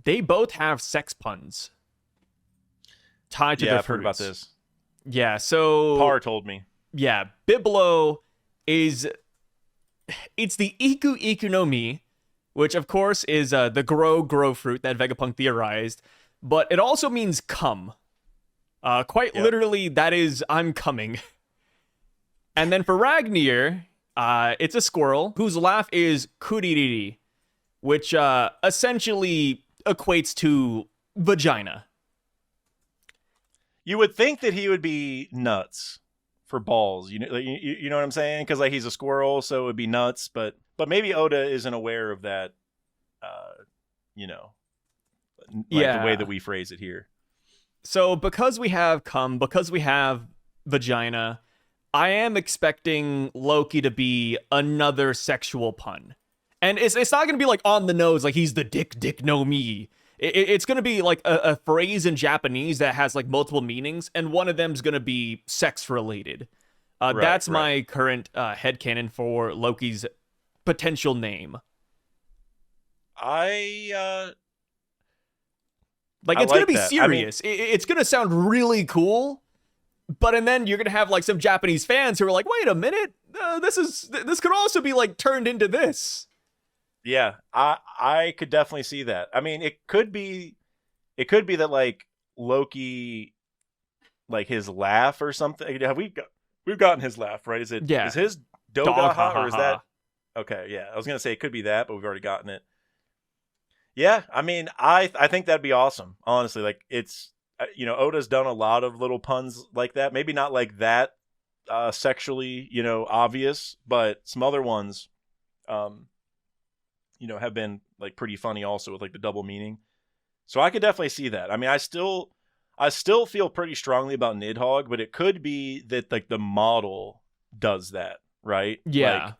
they both have sex puns tied to their I've heard about fruits. this. Yeah, so... Par told me. Yeah, Biblo it's the Iku no Mi, which of course is the grow fruit that Vegapunk theorized, but it also means come. Quite literally, that is, I'm coming. And then for Ragnar, it's a squirrel whose laugh is kuririri, which essentially equates to vagina. You would think that he would be nuts for balls, you know what I'm saying? Because like he's a squirrel, so it would be nuts. But maybe Oda isn't aware of that. The way that we phrase it here. So because we have cum, because we have vagina, I am expecting Loki to be another sexual pun, and it's not gonna be like on the nose, like he's the dick no me. It's going to be like a phrase in Japanese that has like multiple meanings, and one of them's going to be sex related. That's my current headcanon for Loki's potential name. It's going to be serious. It's going to sound really cool, and then you're going to have like some Japanese fans who are like, wait a minute, this could also be like turned into this. Yeah, I could definitely see that. I mean, it could be that like Loki, like his laugh or something. We've gotten his laugh, right? Is his Dogaha or is that? Okay, yeah. I was gonna say it could be that, but we've already gotten it. Yeah, I mean, I think that'd be awesome. Honestly, like it's Oda's done a lot of little puns like that. Maybe not like that sexually, obvious, but some other ones. Have been like pretty funny also with like the double meaning. So I could definitely see that. I mean, I still feel pretty strongly about Nidhogg, but it could be that like the model does that, right? Yeah.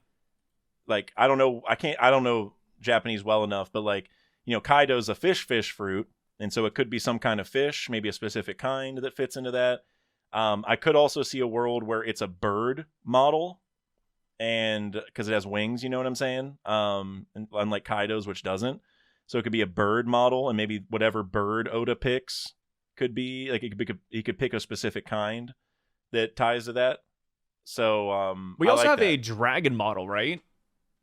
Like I don't know Japanese well enough, but like, Kaido's a fish fruit. And so it could be some kind of fish, maybe a specific kind that fits into that. I could also see a world where it's a bird model. and because it has wings, you know what I'm saying? And unlike Kaido's, which doesn't. So it could be a bird model, and maybe whatever bird Oda picks could be like he could pick a specific kind that ties to that. So We I also like have that. a dragon model, right?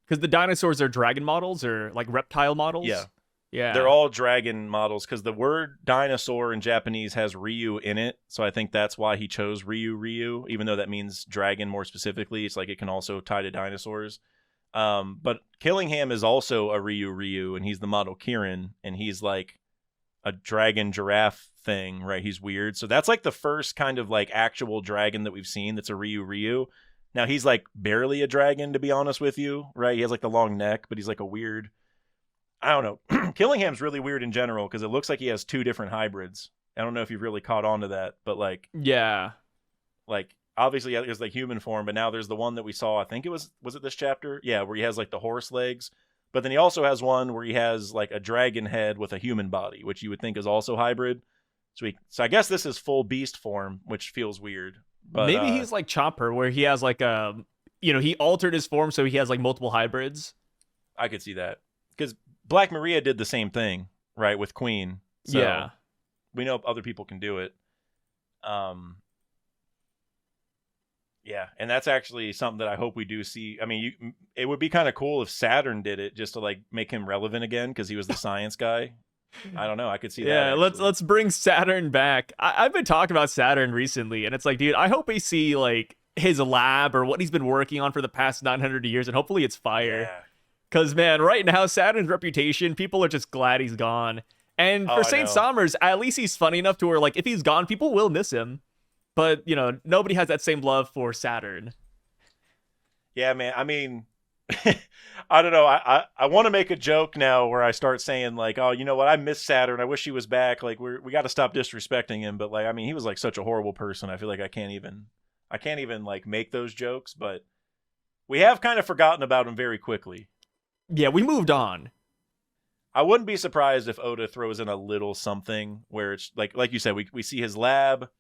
Because the dinosaurs are dragon models or like reptile models. Yeah. Yeah. They're all dragon models because the word dinosaur in Japanese has Ryu in it. So I think that's why he chose Ryu, even though that means dragon more specifically. It's like it can also tie to dinosaurs. But Killingham is also a Ryu, and he's the model Kirin, and he's like a dragon giraffe thing, right? He's weird. So that's like the first kind of like actual dragon that we've seen that's a Ryu. Now he's like barely a dragon, to be honest with you, right? He has like the long neck, but he's like a weird, I don't know. Killingham's really weird in general because it looks like he has two different hybrids. I don't know if you've really caught on to that, but like obviously there's like human form, but now there's the one that we saw. I think was it this chapter? Yeah, where he has like the horse legs, but then he also has one where he has like a dragon head with a human body, which you would think is also hybrid. So I guess this is full beast form, which feels weird. But maybe he's like Chopper, where he has like he altered his form so he has like multiple hybrids. I could see that because Black Maria did the same thing, right, with Queen. So yeah, we know other people can do it. Yeah, and that's actually something that I hope we do see. I mean, it would be kind of cool if Saturn did it just to like make him relevant again because he was the science guy. I don't know. I could see that. Yeah, let's bring Saturn back. I've been talking about Saturn recently, and it's like, dude, I hope we see like his lab or what he's been working on for the past 900 years, and hopefully it's fire. Yeah. Because, man, right now, Saturn's reputation, people are just glad he's gone. And for Saint Somers, at least he's funny enough to where, like, if he's gone, people will miss him. But, nobody has that same love for Saturn. Yeah, man. I mean, I don't know. I want to make a joke now where I start saying, like, oh, you know what? I miss Saturn. I wish he was back. Like, we got to stop disrespecting him. But, like, I mean, he was, like, such a horrible person. I feel like I can't even, like, make those jokes. But we have kind of forgotten about him very quickly. Yeah, we moved on. I wouldn't be surprised if Oda throws in a little something where it's like you said, we see his lab.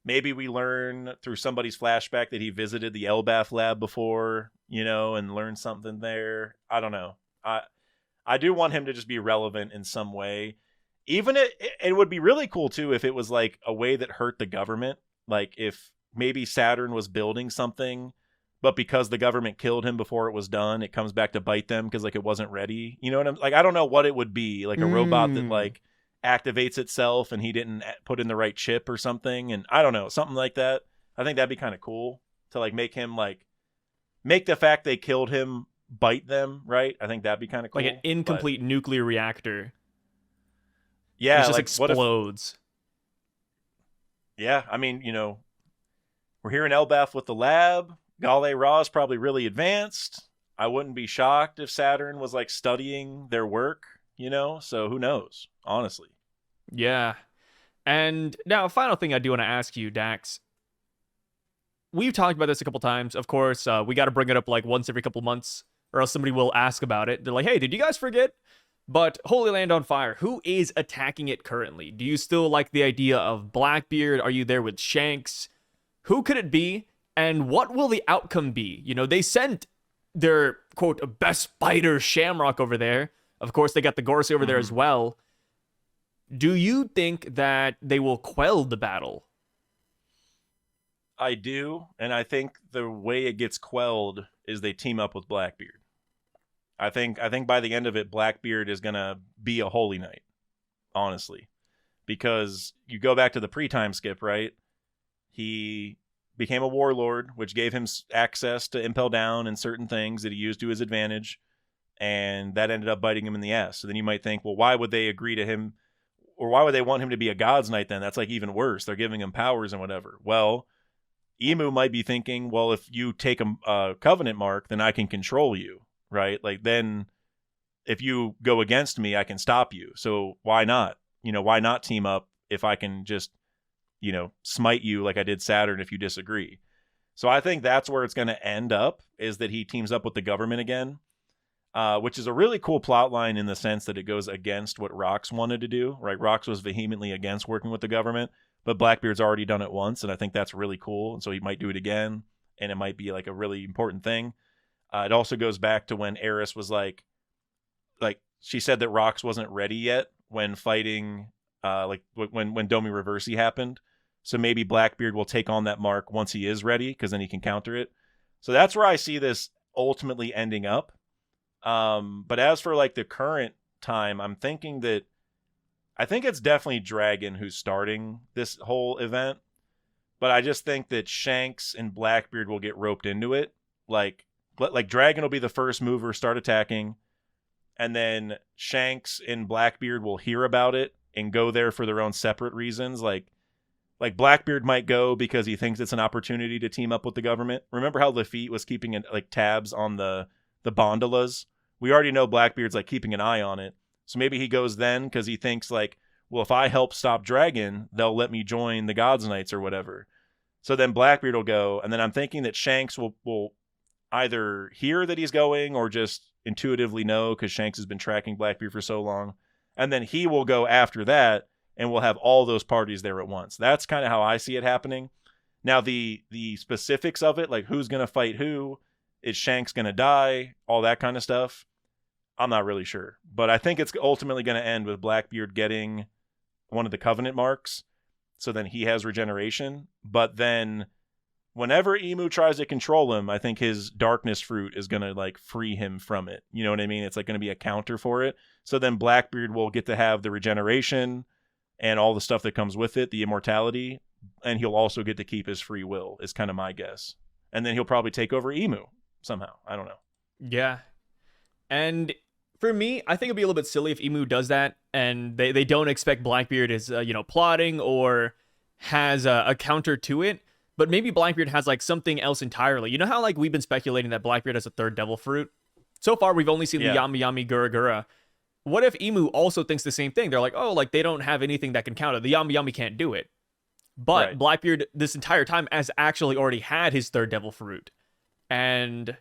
Maybe we learn through somebody's flashback that he visited the Elbaf lab before, and learn something there. I don't know. I do want him to just be relevant in some way. Even it would be really cool too if it was like a way that hurt the government. Like if maybe Saturn was building something, but because the government killed him before it was done, it comes back to bite them because like it wasn't ready. You know what I'm like? I don't know what it would be, like a robot that like activates itself and he didn't put in the right chip or something, and I don't know, something like that. I think that'd be kind of cool to like make him like make the fact they killed him bite them, right? I think that'd be kind of cool. Like an incomplete nuclear reactor. Yeah, it just like explodes. Yeah, I mean, we're here in Elbaf with the lab. Gale Ra is probably really advanced. I wouldn't be shocked if Saturn was like studying their work, so who knows, honestly. Yeah. And now, a final thing I do want to ask you, Dax. We've talked about this a couple times. Of course, we got to bring it up like once every couple months, or else somebody will ask about it. They're like, hey, did you guys forget? But Holy Land on Fire, who is attacking it currently? Do you still like the idea of Blackbeard? Are you there with Shanks? Who could it be? And what will the outcome be? They sent their, quote, best fighter Shamrock over there. Of course, they got the Gorse over there as well. Do you think that they will quell the battle? I do, and I think the way it gets quelled is they team up with Blackbeard. I think by the end of it, Blackbeard is going to be a Holy Knight, honestly. Because you go back to the pre-time skip, right? He became a warlord, which gave him access to Impel Down and certain things that he used to his advantage, and that ended up biting him in the ass. So then you might think, well, why would they agree to him, or why would they want him to be a God's Knight then? That's like even worse. They're giving him powers and whatever. Well, Emu might be thinking, well, if you take a Covenant mark, then I can control you, right? Like then if you go against me, I can stop you. So why not? Why not team up if I can just smite you like I did Saturn if you disagree. So I think that's where it's going to end up, is that he teams up with the government again, which is a really cool plot line in the sense that it goes against what Rox wanted to do, right? Rox was vehemently against working with the government, but Blackbeard's already done it once, and I think that's really cool, and so he might do it again. and it might be like a really important thing. It also goes back to when Eris was like she said that Rox wasn't ready yet when fighting, when Domi Reversi happened. So maybe Blackbeard will take on that mark once he is ready, because then he can counter it. So that's where I see this ultimately ending up. But as for like the current time, I think it's definitely Dragon who's starting this whole event. But I just think that Shanks and Blackbeard will get roped into it. Like Dragon will be the first mover, start attacking, and then Shanks and Blackbeard will hear about it and go there for their own separate reasons. Like Blackbeard might go because he thinks it's an opportunity to team up with the government. Remember how Lafitte was keeping like tabs on the Bondolas? We already know Blackbeard's like keeping an eye on it. So maybe he goes then because he thinks like, well, if I help stop Dragon, they'll let me join the Gods Knights or whatever. So then Blackbeard will go, and then I'm thinking that Shanks will either hear that he's going or just intuitively know because Shanks has been tracking Blackbeard for so long. And then he will go after that, and we'll have all those parties there at once. That's kind of how I see it happening. Now, the specifics of it, like who's going to fight who, is Shanks going to die, all that kind of stuff, I'm not really sure. But I think it's ultimately going to end with Blackbeard getting one of the Covenant marks, so then he has regeneration. But then whenever Emu tries to control him, I think his darkness fruit is going to like free him from it. You know what I mean? It's like going to be a counter for it. So then Blackbeard will get to have the regeneration and all the stuff that comes with it, the immortality, and he'll also get to keep his free will, is kind of my guess. And then he'll probably take over Emu somehow. I don't know. Yeah. And for me, I think it'd be a little bit silly if Emu does that and they don't expect Blackbeard is, plotting or has a counter to it. But maybe Blackbeard has like something else entirely. You know how like we've been speculating that Blackbeard has a third devil fruit? So far, we've only seen the Yami Yami Gura Gura. What if Emu also thinks the same thing? They're like, oh, like they don't have anything that can counter. The Yami Yami can't do it. But Right. Blackbeard this entire time has actually already had his third devil fruit. And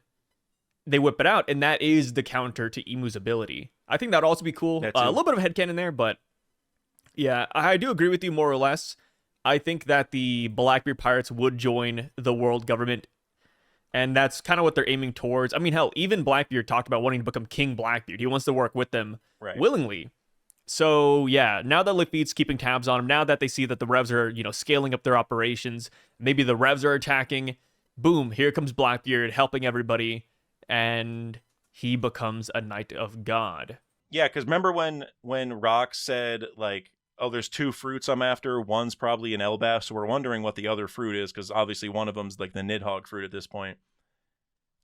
they whip it out, and that is the counter to Emu's ability. I think that'd also be cool. A little bit of headcanon there, but yeah, I do agree with you more or less. I think that the Blackbeard Pirates would join the world government, and that's kind of what they're aiming towards. I mean, hell, even Blackbeard talked about wanting to become King Blackbeard. He wants to work with them willingly. So, yeah, now that Lafitte's keeping tabs on him, now that they see that the Revs are, scaling up their operations, maybe the Revs are attacking, boom, here comes Blackbeard helping everybody, and he becomes a Knight of God. Yeah, because remember when Rox said, like, oh, there's two fruits I'm after. One's probably an Elbaf, so we're wondering what the other fruit is, because obviously one of them's like the Nidhogg fruit at this point.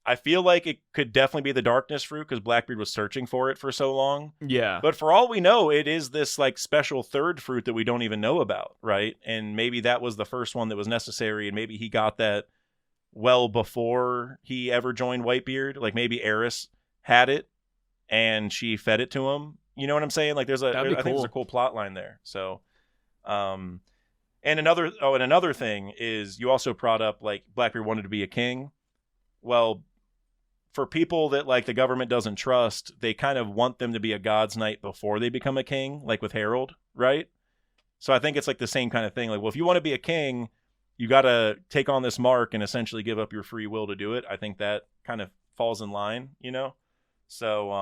I feel like it could definitely be the darkness fruit, because Blackbeard was searching for it for so long. Yeah. But for all we know, it is this like special third fruit that we don't even know about, right? And maybe that was the first one that was necessary, and maybe he got that well before he ever joined Whitebeard. Like maybe Eris had it, and she fed it to him. You know what I'm saying? Like I think there's a cool plot line there. So, and another thing is you also brought up like Blackbeard wanted to be a king. Well, for people that like the government doesn't trust, they kind of want them to be a God's Knight before they become a king, like with Harold, right? So I think it's like the same kind of thing. Like, well, if you want to be a king, you got to take on this mark and essentially give up your free will to do it. I think that kind of falls in line, So,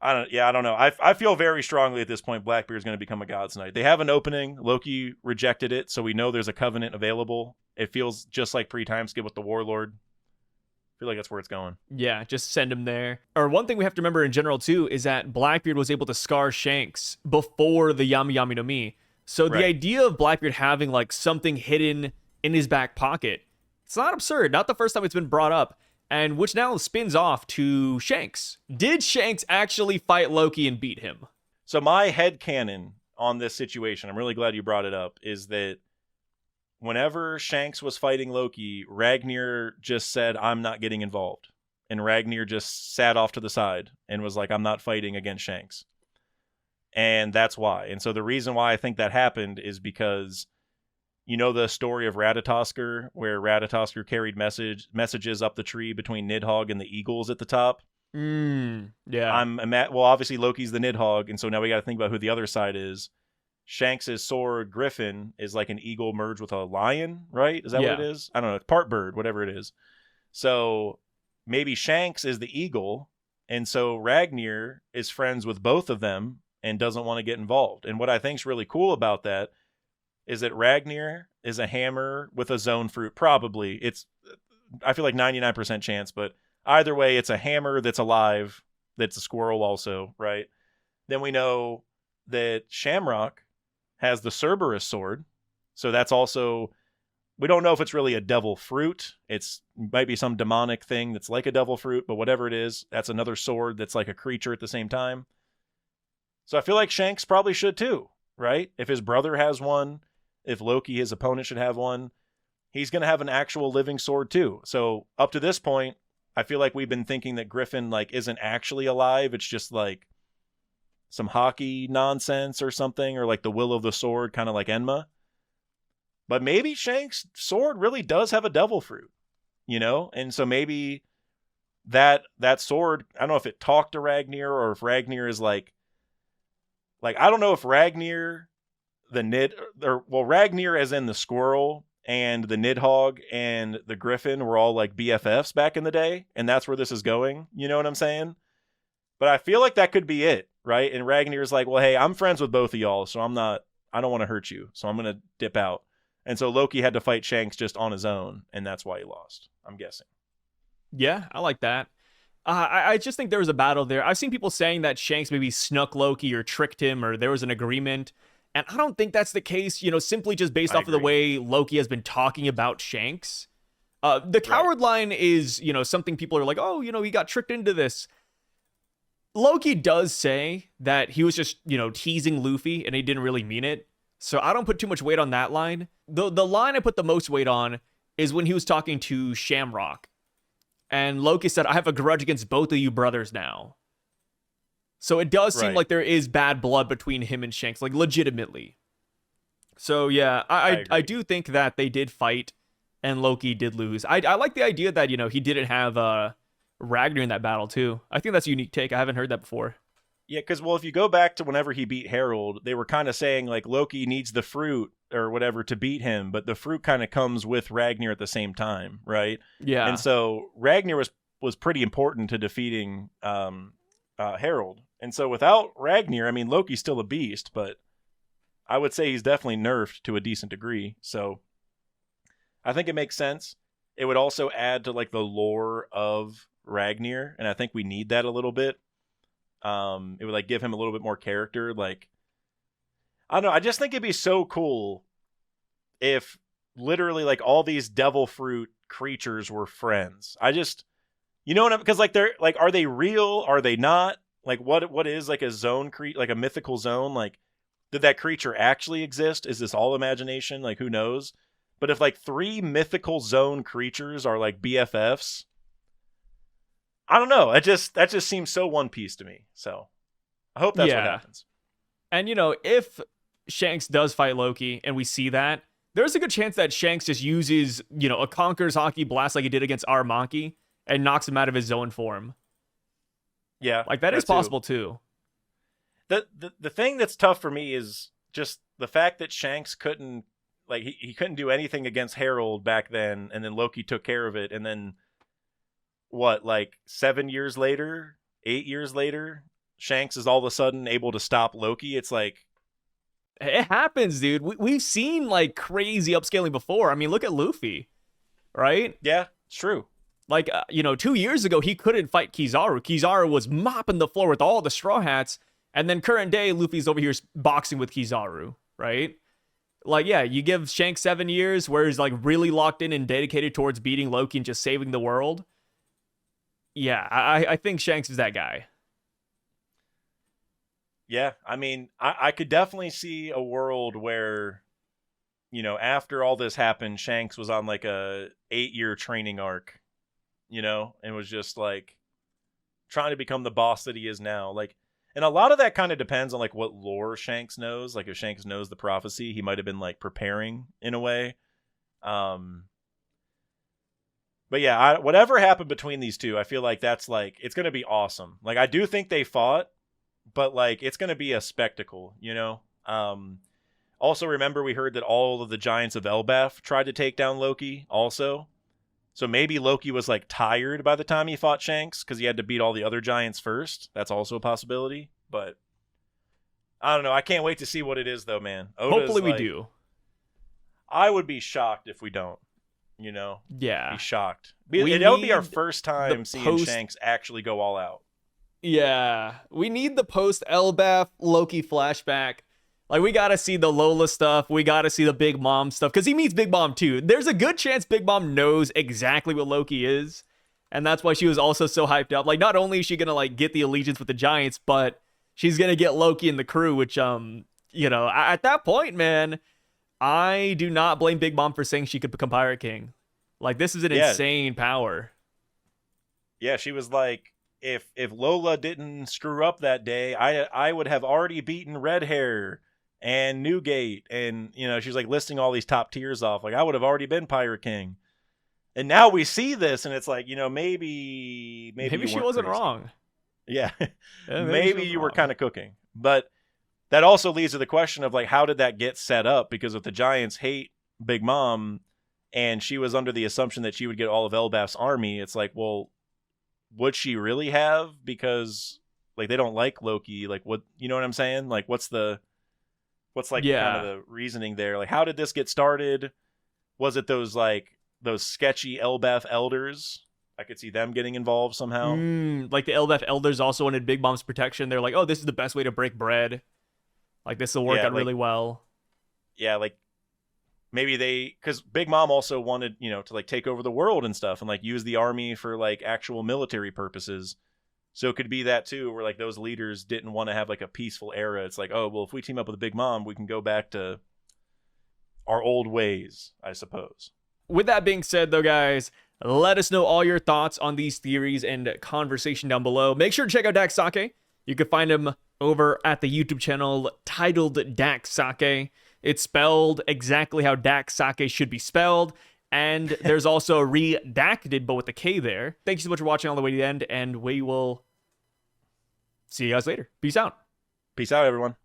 I don't know. I feel very strongly at this point Blackbeard's going to become a God's Knight. They have an opening. Loki rejected it, so we know there's a covenant available. It feels just like pre-timeskip with the Warlord. I feel like that's where it's going. Yeah, just send him there. Or one thing we have to remember in general, too, is that Blackbeard was able to scar Shanks before the Yami Yami no Mi. So the idea of Blackbeard having like something hidden in his back pocket, it's not absurd. Not the first time it's been brought up. And which now spins off to Shanks. Did Shanks actually fight Loki and beat him? So my headcanon on this situation, I'm really glad you brought it up, is that whenever Shanks was fighting Loki, Ragnar just said, I'm not getting involved. And Ragnar just sat off to the side and was like, I'm not fighting against Shanks. And that's why. And so the reason why I think that happened is because you know the story of Ratatoskr, where Ratatoskr carried messages up the tree between Nidhogg and the eagles at the top? Yeah. Well, obviously Loki's the Nidhogg, and so now we got to think about who the other side is. Shanks's sword Griffin is like an eagle merged with a lion, right? Is that what it Yeah. is? I don't know. It's part bird, whatever it is. So maybe Shanks is the eagle, and so Ragnar is friends with both of them and doesn't want to get involved. And what I think is really cool about that is that Ragnar is a hammer with a zone fruit. Probably. I feel like 99% chance, but either way, it's a hammer that's alive, that's a squirrel also, right? Then we know that Shamrock has the Cerberus sword. So that's also, we don't know if it's really a devil fruit. It's might be some demonic thing that's like a devil fruit, but whatever it is, that's another sword that's like a creature at the same time. So I feel like Shanks probably should too, right? If his brother has one, if Loki, his opponent, should have one, he's going to have an actual living sword too. So up to this point, I feel like we've been thinking that Griffin like isn't actually alive. It's just like some hockey nonsense or something, or like the will of the sword, kind of like Enma. But maybe Shanks' sword really does have a devil fruit, you know? And so maybe that sword, I don't know if it talked to Ragnar or if Ragnar is like I don't know if Ragnar, Ragnar as in the squirrel and the Nidhogg and the Griffin were all like BFFs back in the day, and that's where this is going. You know what I'm saying? But I feel like that could be it, right? And Ragnar's like, well, hey, I'm friends with both of y'all, so I don't want to hurt you, so I'm going to dip out. And so Loki had to fight Shanks just on his own, and that's why he lost, I'm guessing. Yeah, I like that. I just think there was a battle there. I've seen people saying that Shanks maybe snuck Loki or tricked him or there was an agreement. And I don't think that's the case, simply just based off of the way Loki has been talking about Shanks. The coward line is, something people are like, oh, he got tricked into this. Loki does say that he was just, teasing Luffy and he didn't really mean it. So I don't put too much weight on that line. The line I put the most weight on is when he was talking to Shamrock. And Loki said, I have a grudge against both of you brothers now. So it does seem like there is bad blood between him and Shanks, like legitimately. So yeah, I do think that they did fight and Loki did lose. I like the idea that, he didn't have Ragnar in that battle too. I think that's a unique take. I haven't heard that before. Yeah, because, if you go back to whenever he beat Harold, they were kind of saying, like, Loki needs the fruit or whatever to beat him, but the fruit kind of comes with Ragnar at the same time, right? Yeah. And so Ragnar was pretty important to defeating Harold. And so without Ragnar, I mean, Loki's still a beast, but I would say he's definitely nerfed to a decent degree. So I think it makes sense. It would also add to, like, the lore of Ragnar, and I think we need that a little bit. It would like give him a little bit more character. Like, I don't know. I just think it'd be so cool if literally like all these devil fruit creatures were friends. I just, because like they're like, are they real? Are they not? Like, what is like a zone like a mythical zone? Like, did that creature actually exist? Is this all imagination? Like, who knows? But if like 3 mythical zone creatures are like BFFs, I don't know. That just seems so One Piece to me. So I hope that's what happens. And, if Shanks does fight Loki and we see that, there's a good chance that Shanks just uses, a Conqueror's Hockey Blast like he did against Aramaki and knocks him out of his zone form. Yeah. Like, that is possible too. The thing that's tough for me is just the fact that Shanks couldn't, like, he couldn't do anything against Harold back then, and then Loki took care of it, and then what, like 7 years later, 8 years later, Shanks is all of a sudden able to stop Loki. It's like, it happens, dude. We've seen like crazy upscaling before. I mean, look at Luffy, right? Yeah, it's true. Like, 2 years ago, he couldn't fight Kizaru. Kizaru was mopping the floor with all the Straw Hats. And then current day, Luffy's over here boxing with Kizaru, right? Like, yeah, you give Shanks 7 years where he's like really locked in and dedicated towards beating Loki and just saving the world. Yeah, I think Shanks is that guy. Yeah, I mean, I could definitely see a world where, after all this happened, Shanks was on like a 8-year training arc, and was just like trying to become the boss that he is now. Like, and a lot of that kind of depends on like what lore Shanks knows. Like, if Shanks knows the prophecy, he might have been like preparing in a way. But yeah, whatever happened between these two, I feel like that's like, it's going to be awesome. Like, I do think they fought, but like, it's going to be a spectacle, Also, remember we heard that all of the giants of Elbaf tried to take down Loki also. So maybe Loki was like tired by the time he fought Shanks because he had to beat all the other giants first. That's also a possibility. But I don't know. I can't wait to see what it is though, man. Hopefully we do. I would be shocked if we don't. You know? Yeah. Be shocked. It'll be our first time seeing Shanks actually go all out. Yeah. We need the post Elbaf Loki flashback. Like, we gotta see the Lola stuff. We gotta see the Big Mom stuff. Because he meets Big Mom, too. There's a good chance Big Mom knows exactly what Loki is. And that's why she was also so hyped up. Like, not only is she gonna, like, get the allegiance with the Giants, but she's gonna get Loki and the crew, which, you know, at that point, man, I do not blame Big Mom for saying she could become Pirate King. Like, this is an insane power. Yeah, she was like, if Lola didn't screw up that day, I would have already beaten Red Hair and Newgate, and you know, she's like listing all these top tiers off. Like, I would have already been Pirate King. And now we see this, and it's like, you know, maybe she wasn't wrong. Yeah, maybe you were kind of cooking. But that also leads to the question of like, how did that get set up? Because if the Giants hate Big Mom, and she was under the assumption that she would get all of Elbaf's army, it's like, well, would she really have? Because like they don't like Loki. Like, what, you know what I'm saying? Like, what's kind of the reasoning there? Like, how did this get started? Was it those sketchy Elbaf elders? I could see them getting involved somehow. Like the Elbaf elders also wanted Big Mom's protection. They're like, oh, this is the best way to break bread. Like, this will work out really well. Yeah, like maybe because Big Mom also wanted, you know, to like take over the world and stuff and like use the army for like actual military purposes. So it could be that too, where like those leaders didn't want to have like a peaceful era. It's like, oh, well, if we team up with a Big Mom, we can go back to our old ways, I suppose. With that being said, though, guys, let us know all your thoughts on these theories and conversation down below. Make sure to check out Dax Sake. You can find him over at the YouTube channel titled Dax Sake. It's spelled exactly how Dax Sake should be spelled. And there's also redacted, but with a K there. Thank you so much for watching all the way to the end, and we will see you guys later. Peace out. Peace out, everyone.